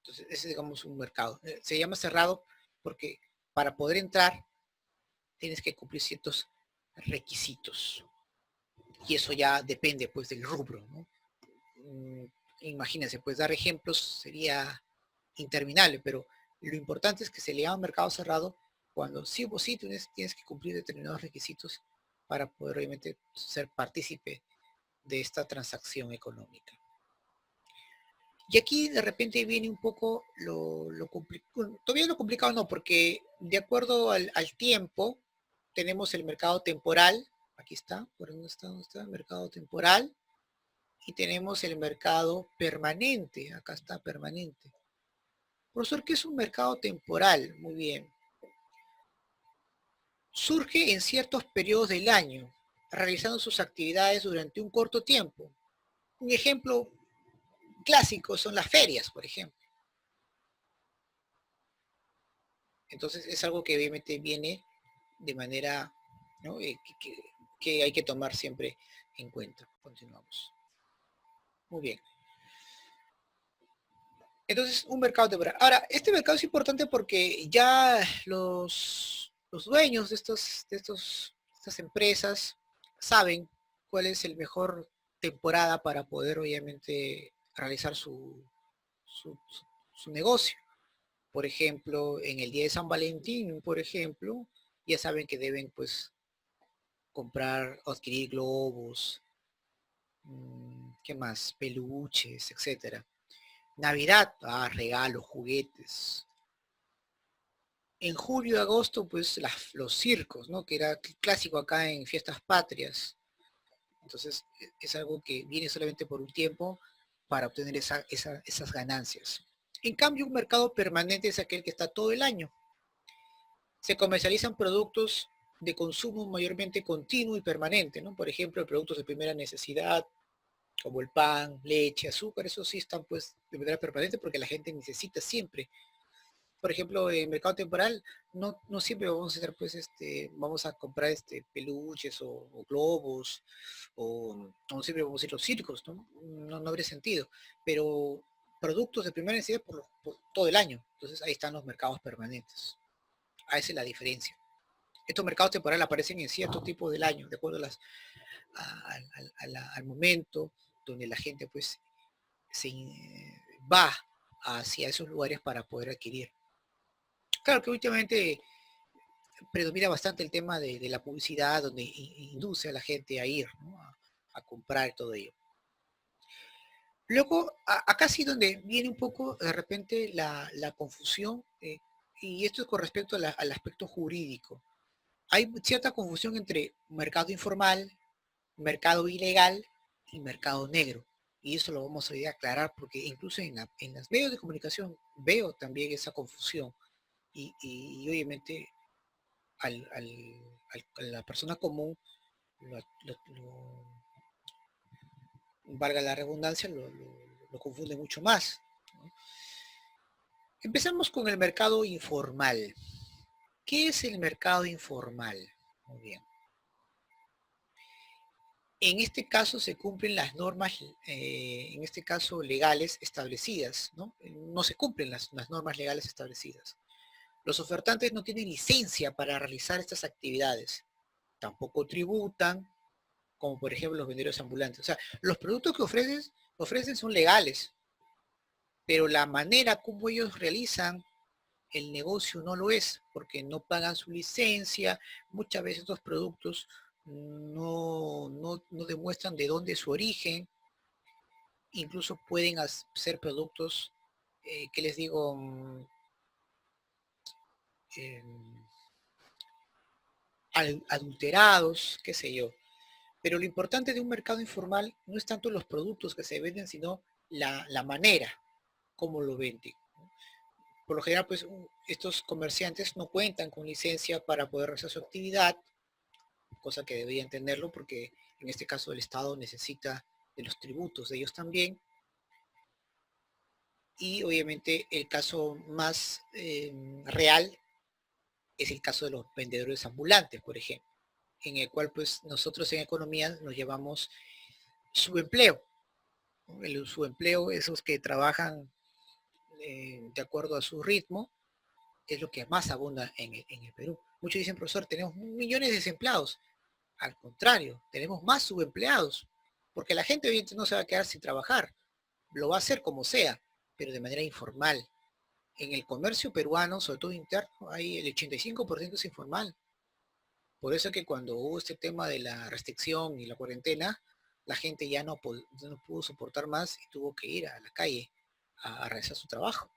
Entonces, ese es, digamos, un mercado. Se llama cerrado porque para poder entrar tienes que cumplir ciertos requisitos. Y eso ya depende, pues, del rubro, ¿no? Imagínense, pues, dar ejemplos sería interminable, pero lo importante es que se le llama mercado cerrado cuando sí o sí tienes que cumplir determinados requisitos para poder, obviamente, ser partícipe de esta transacción económica. Y aquí de repente viene un poco lo complicado, todavía lo complicado no, porque de acuerdo al tiempo tenemos el mercado temporal, aquí está, por dónde está, ¿dónde está? El mercado temporal, y tenemos el mercado permanente, acá está permanente. Profesor, ¿qué es un mercado temporal? Muy bien. Surge en ciertos periodos del año, realizando sus actividades durante un corto tiempo. Un ejemplo clásico son las ferias, por ejemplo. Entonces es algo que obviamente viene de manera, ¿no? Que hay que tomar siempre en cuenta. Continuamos. Muy bien. Entonces, un mercado temporal. Ahora, este mercado es importante porque ya los dueños de estas empresas saben cuál es el mejor temporada para poder, obviamente, realizar su negocio. Por ejemplo, en el día de San Valentín, por ejemplo, ya saben que deben, pues, comprar o adquirir globos, ¿qué más? Peluches, etcétera. Navidad, regalos, juguetes. En julio y agosto, pues los circos, ¿no? Que era clásico acá en fiestas patrias. Entonces, es algo que viene solamente por un tiempo para obtener esas ganancias. En cambio, un mercado permanente es aquel que está todo el año. Se comercializan productos de consumo mayormente continuo y permanente, ¿no? Por ejemplo, productos de primera necesidad, como el pan, leche, azúcar, esos sí están pues de manera permanente porque la gente necesita siempre. Por ejemplo, en mercado temporal, no siempre vamos a hacer pues vamos a comprar peluches o globos, o no siempre vamos a ir a los circos, ¿no? No habría sentido. Pero productos de primera necesidad por todo el año. Entonces ahí están los mercados permanentes. A esa es la diferencia. Estos mercados temporales aparecen en cierto tipo del año, de acuerdo al momento donde la gente pues va hacia esos lugares para poder adquirir. Claro que últimamente predomina bastante el tema de la publicidad, donde induce a la gente a ir, ¿no? a comprar todo ello. Luego, acá sí donde viene un poco de repente la confusión, y esto es con respecto al aspecto jurídico. Hay cierta confusión entre mercado informal, mercado ilegal y mercado negro. Y eso lo vamos a ir a aclarar porque incluso en los medios de comunicación veo también esa confusión. Y obviamente a la persona común, lo- valga la redundancia, lo confunde mucho más, ¿no? Empezamos con el mercado informal. ¿Qué es el mercado informal? Muy bien. En este caso se cumplen las normas, en este caso legales establecidas, ¿no? No se cumplen las normas legales establecidas. Los ofertantes no tienen licencia para realizar estas actividades. Tampoco tributan, como por ejemplo los vendedores ambulantes. O sea, los productos que ofrecen son legales, pero la manera como ellos realizan el negocio no lo es, porque no pagan su licencia, muchas veces estos productos no demuestran de dónde es su origen, incluso pueden ser productos, que les digo, eh, adulterados, qué sé yo. Pero lo importante de un mercado informal no es tanto los productos que se venden, sino la manera como lo venden. Por lo general, pues estos comerciantes no cuentan con licencia para poder realizar su actividad, cosa que deberían tenerlo porque en este caso el Estado necesita de los tributos de ellos también. Y obviamente el caso más real es el caso de los vendedores ambulantes, por ejemplo, en el cual pues nosotros en economía nos llevamos subempleo. ¿No? El subempleo, esos que trabajan de acuerdo a su ritmo, es lo que más abunda en el Perú. Muchos dicen, profesor, tenemos millones de desempleados. Al contrario, tenemos más subempleados, porque la gente obviamente no se va a quedar sin trabajar, lo va a hacer como sea, pero de manera informal. En el comercio peruano, sobre todo interno, hay el 85% es informal. Por eso que cuando hubo este tema de la restricción y la cuarentena, la gente ya no pudo soportar más y tuvo que ir a la calle a realizar su trabajo,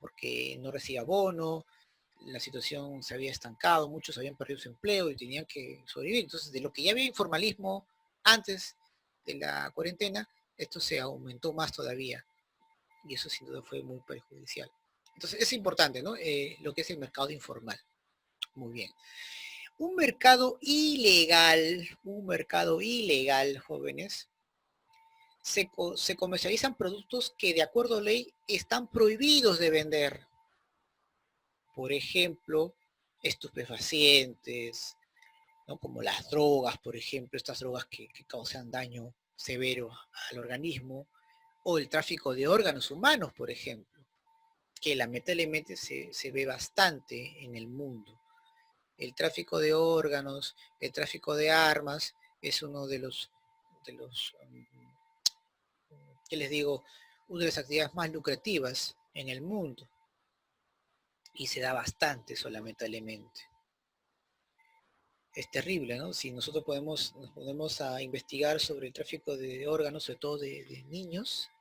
porque no recibía bono, la situación se había estancado, muchos habían perdido su empleo y tenían que sobrevivir. Entonces, de lo que ya había informalismo antes de la cuarentena, esto se aumentó más todavía y eso sin duda fue muy perjudicial. Entonces, es importante, ¿no? Lo que es el mercado informal. Muy bien. Un mercado ilegal, jóvenes, se comercializan productos que de acuerdo a ley están prohibidos de vender. Por ejemplo, estupefacientes, ¿no? Como las drogas, por ejemplo, estas drogas que causan daño severo al organismo, o el tráfico de órganos humanos, por ejemplo, que lamentablemente se ve bastante en el mundo. El tráfico de órganos, el tráfico de armas, es uno de los, ¿qué les digo? Una de las actividades más lucrativas en el mundo y se da bastante eso, lamentablemente. Es terrible, ¿no? Si nosotros nos podemos a investigar sobre el tráfico de órganos, sobre todo de niños,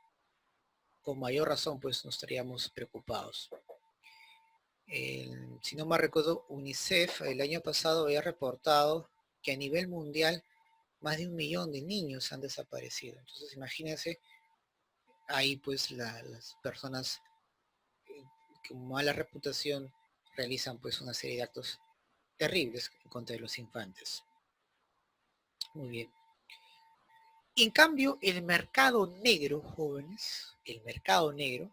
con mayor razón, pues nos estaríamos preocupados. Si no me recuerdo, UNICEF el año pasado había reportado que a nivel mundial más de 1 millón de niños han desaparecido. Entonces, imagínense, ahí pues las personas con mala reputación realizan pues una serie de actos terribles en contra de los infantes. Muy bien. En cambio, el mercado negro, jóvenes, el mercado negro,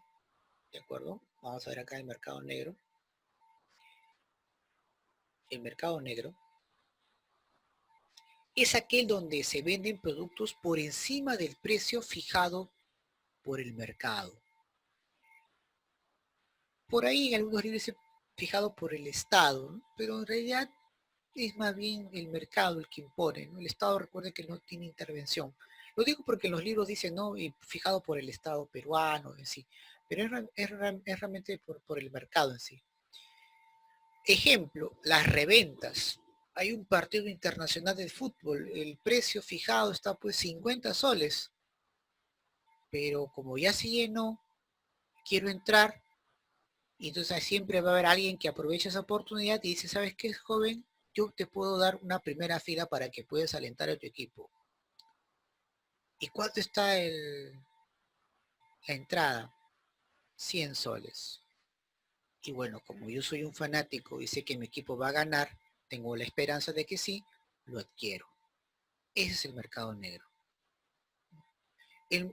¿de acuerdo? Vamos a ver acá el mercado negro. El mercado negro es aquel donde se venden productos por encima del precio fijado por el mercado. Por ahí en algunos libros dice fijado por el Estado, ¿no? Pero en realidad es más bien el mercado el que impone, ¿no? El Estado, recuerde que no tiene intervención. Lo digo porque en los libros dicen, no, y fijado por el Estado peruano en sí, pero es realmente por el mercado en sí. Ejemplo, las reventas. Hay un partido internacional de fútbol, el precio fijado está pues 50 soles, pero como ya se llenó, quiero entrar, y entonces siempre va a haber alguien que aprovecha esa oportunidad y dice, ¿sabes qué, joven? Yo te puedo dar una primera fila para que puedas alentar a tu equipo. ¿Y cuánto está la entrada? 100 soles. Y bueno, como yo soy un fanático y sé que mi equipo va a ganar, tengo la esperanza de que sí, lo adquiero. Ese es el mercado negro.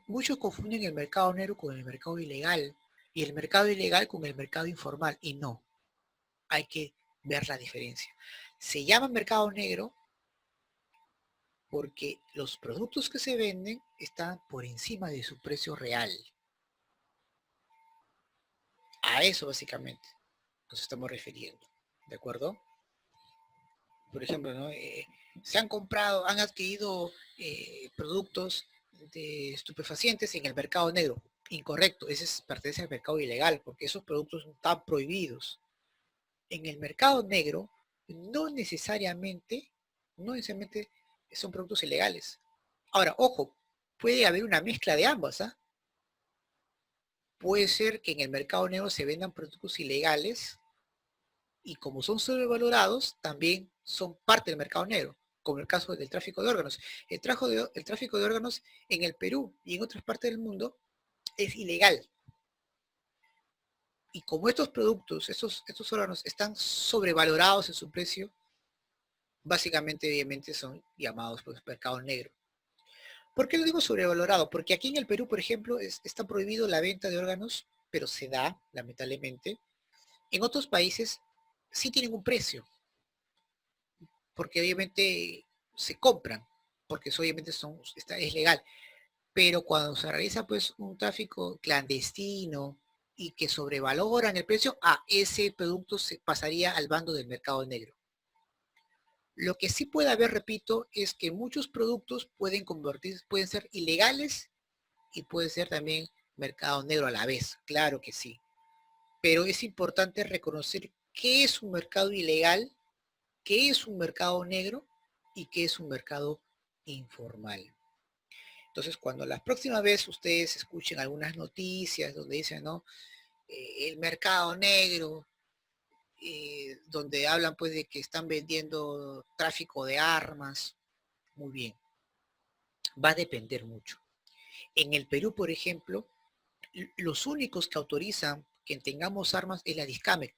Muchos confunden el mercado negro con el mercado ilegal y el mercado ilegal con el mercado informal. Y no, hay que ver la diferencia. Se llama mercado negro porque los productos que se venden están por encima de su precio real. A eso básicamente nos estamos refiriendo. ¿De acuerdo? Por ejemplo, ¿no? Se han comprado, han adquirido productos de estupefacientes en el mercado negro. Incorrecto, ese pertenece al mercado ilegal, porque esos productos están prohibidos. En el mercado negro, no necesariamente son productos ilegales. Ahora, ojo, puede haber una mezcla de ambas, ¿ah? Puede ser que en el mercado negro se vendan productos ilegales y como son sobrevalorados, también son parte del mercado negro, como el caso del tráfico de órganos. El tráfico de órganos en el Perú y en otras partes del mundo es ilegal, Y como estos productos, estos órganos están sobrevalorados en su precio, básicamente, obviamente, son llamados pues, mercado negro. ¿Por qué lo digo sobrevalorado? Porque aquí en el Perú, por ejemplo, está prohibido la venta de órganos, pero se da, lamentablemente. En otros países sí tienen un precio, porque obviamente se compran, porque eso obviamente es legal. Pero cuando se realiza pues un tráfico clandestino y que sobrevaloran el precio, ese producto se pasaría al bando del mercado negro. Lo que sí puede haber, repito, es que muchos productos pueden ser ilegales y puede ser también mercado negro a la vez, claro que sí. Pero es importante reconocer qué es un mercado ilegal, qué es un mercado negro y qué es un mercado informal. Entonces, cuando la próxima vez ustedes escuchen algunas noticias donde dicen, ¿no? El mercado negro, donde hablan pues de que están vendiendo tráfico de armas, muy bien, va a depender mucho. En el Perú, por ejemplo, los únicos que autorizan que tengamos armas es la DISCAMEC.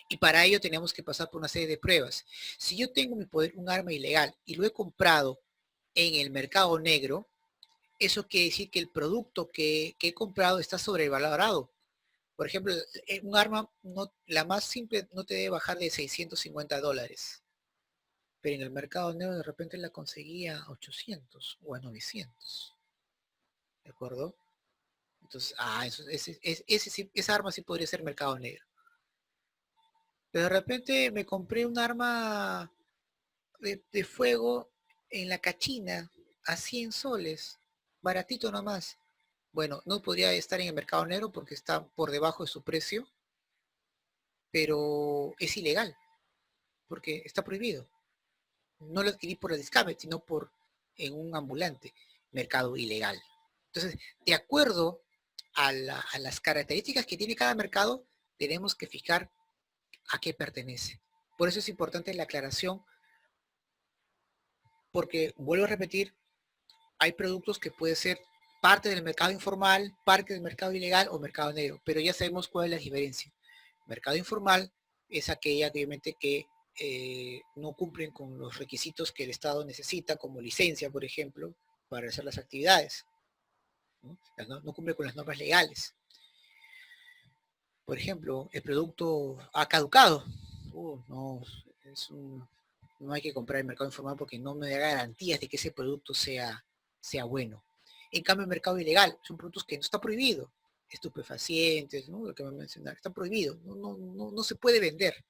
Y para ello tenemos que pasar por una serie de pruebas. Si yo tengo en mi poder un arma ilegal y lo he comprado en el mercado negro, eso quiere decir que el producto que he comprado está sobrevalorado. Por ejemplo, un arma, la más simple no te debe bajar de $650. Pero en el mercado negro de repente la conseguía a 800 o a 900. ¿De acuerdo? Entonces, esa arma sí podría ser mercado negro. Pero de repente me compré un arma de fuego en la Cachina a 100 soles, baratito nomás. Bueno, no podría estar en el mercado negro porque está por debajo de su precio, pero es ilegal porque está prohibido. No lo adquirí por la Discovery, sino en un ambulante, mercado ilegal. Entonces, de acuerdo a las características que tiene cada mercado, tenemos que fijar a qué pertenece. Por eso es importante la aclaración, porque vuelvo a repetir, hay productos que pueden ser parte del mercado informal, parte del mercado ilegal o mercado negro, pero ya sabemos cuál es la diferencia. Mercado informal es aquella obviamente que no cumplen con los requisitos que el Estado necesita, como licencia, por ejemplo, para hacer las actividades. No cumple con las normas legales. Por ejemplo, el producto ha caducado. No, no hay que comprar el mercado informal porque no me da garantías de que ese producto sea bueno. En cambio, el mercado ilegal son productos que no está prohibido. Estupefacientes, ¿no? Lo que me a mencionar, está prohibido. No se puede vender.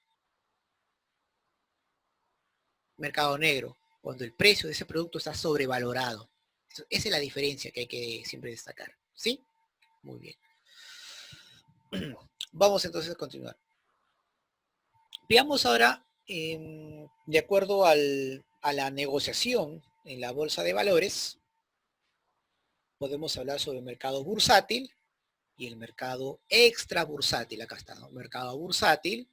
Mercado negro, cuando el precio de ese producto está sobrevalorado. Esa es la diferencia que hay que siempre destacar. ¿Sí? Muy bien. Vamos entonces a continuar. Veamos ahora, de acuerdo a la negociación en la bolsa de valores, podemos hablar sobre el mercado bursátil y el mercado extra bursátil. Acá está, ¿no? Mercado bursátil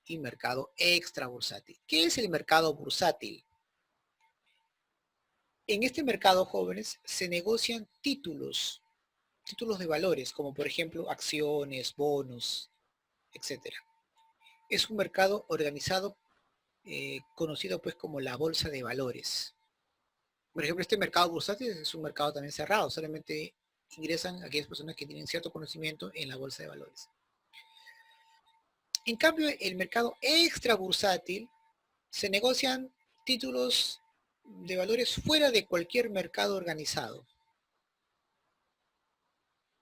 y mercado extra bursátil. ¿Qué es el mercado bursátil? En este mercado, jóvenes, se negocian títulos de valores, como por ejemplo acciones, bonos, etcétera. Es un mercado organizado, conocido pues como la bolsa de valores. Por ejemplo, este mercado bursátil es un mercado también cerrado, solamente ingresan aquellas personas que tienen cierto conocimiento en la bolsa de valores. En cambio, el mercado extra bursátil se negocian títulos de valores fuera de cualquier mercado organizado.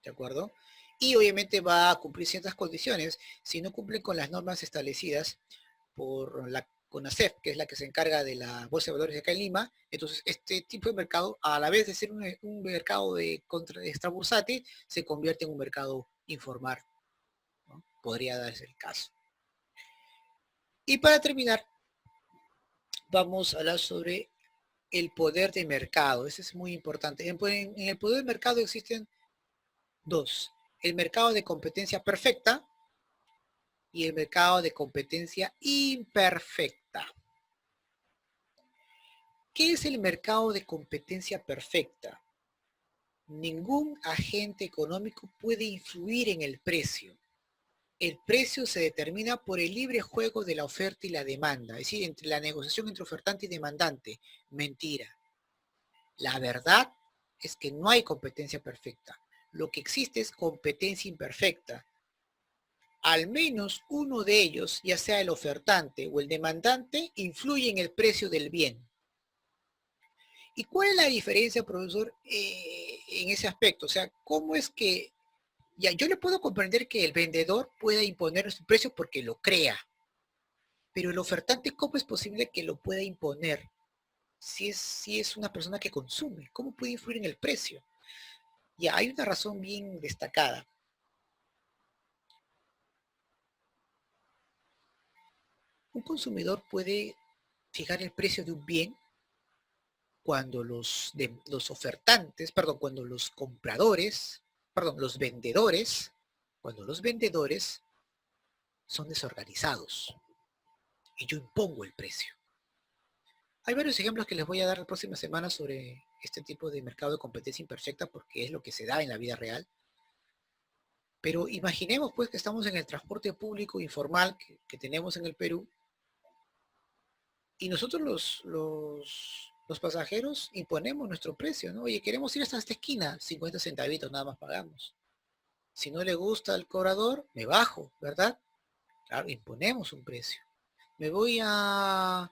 ¿De acuerdo? Y obviamente va a cumplir ciertas condiciones. Si no cumplen con las normas establecidas por la CONACEF, que es la que se encarga de la Bolsa de Valores de acá en Lima, entonces este tipo de mercado, a la vez de ser un mercado de extrabursátil, se convierte en un mercado informal, ¿no? Podría darse el caso. Y para terminar, vamos a hablar sobre el poder de mercado. Eso es muy importante. En el poder de mercado existen dos. El mercado de competencia perfecta y el mercado de competencia imperfecta. ¿Qué es el mercado de competencia perfecta? Ningún agente económico puede influir en el precio. el precio se determina por el libre juego de la oferta y la demanda, es decir, entre la negociación entre ofertante y demandante. Mentira. La verdad es que no hay competencia perfecta. Lo que existe es competencia imperfecta. Al menos uno de ellos, ya sea el ofertante o el demandante, influye en el precio del bien. ¿Y cuál es la diferencia, profesor, en ese aspecto? O sea, ¿cómo es que ya yo le puedo comprender que el vendedor pueda imponer su precio porque lo crea, pero el ofertante, ¿cómo es posible que lo pueda imponer si es una persona que consume? ¿Cómo puede influir en el precio? Ya hay una razón bien destacada. Un consumidor puede fijar el precio de un bien cuando los ofertantes, perdón, cuando los compradores, perdón, los vendedores, cuando los vendedores son desorganizados y yo impongo el precio. Hay varios ejemplos que les voy a dar la próxima semana sobre este tipo de mercado de competencia imperfecta porque es lo que se da en la vida real. Pero imaginemos pues que estamos en el transporte público informal que tenemos en el Perú y nosotros los pasajeros imponemos nuestro precio, ¿no? Oye, queremos ir hasta esta esquina, 50 centavitos nada más pagamos. Si no le gusta al cobrador, me bajo, ¿verdad? Claro, imponemos un precio. Me voy a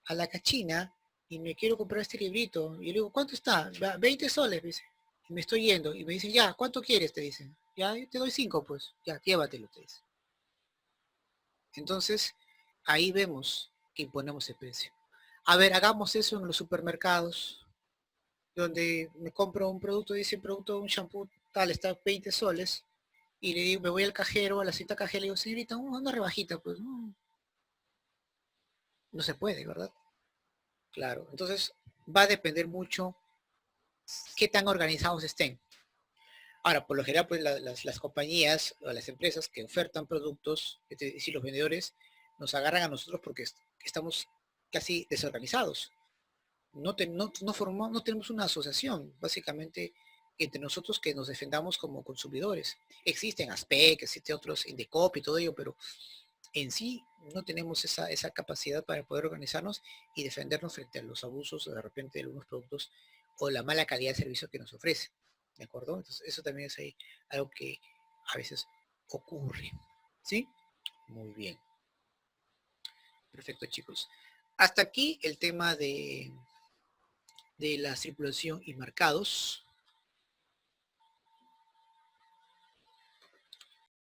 la cachina y me quiero comprar este librito. Y le digo, ¿cuánto está? 20 soles, me dice. Y me estoy yendo. Y me dicen, ya, ¿cuánto quieres? Te dicen. Ya, yo te doy 5, pues. Ya, llévatelo, te dicen. Entonces, ahí vemos que imponemos el precio. A ver, hagamos eso en los supermercados, donde me compro un producto, dice producto, un shampoo tal, está 20 soles, y le digo, me voy al cajero, a la cita cajera, le digo, señorita, una rebajita, pues no, no se puede, ¿verdad? Claro, entonces va a depender mucho qué tan organizados estén. Ahora, por lo general, pues las compañías o las empresas que ofertan productos, es decir, los vendedores, nos agarran a nosotros porque estamos casi desorganizados. No tenemos una asociación, básicamente, entre nosotros que nos defendamos como consumidores. Existen ASPEC, existen otros, Indecop y todo ello, pero en sí no tenemos esa capacidad para poder organizarnos y defendernos frente a los abusos de repente de algunos productos o la mala calidad de servicio que nos ofrecen. ¿De acuerdo? Entonces, eso también es ahí algo que a veces ocurre. ¿Sí? Muy bien. Perfecto, chicos. Hasta aquí el tema de la circulación y mercados.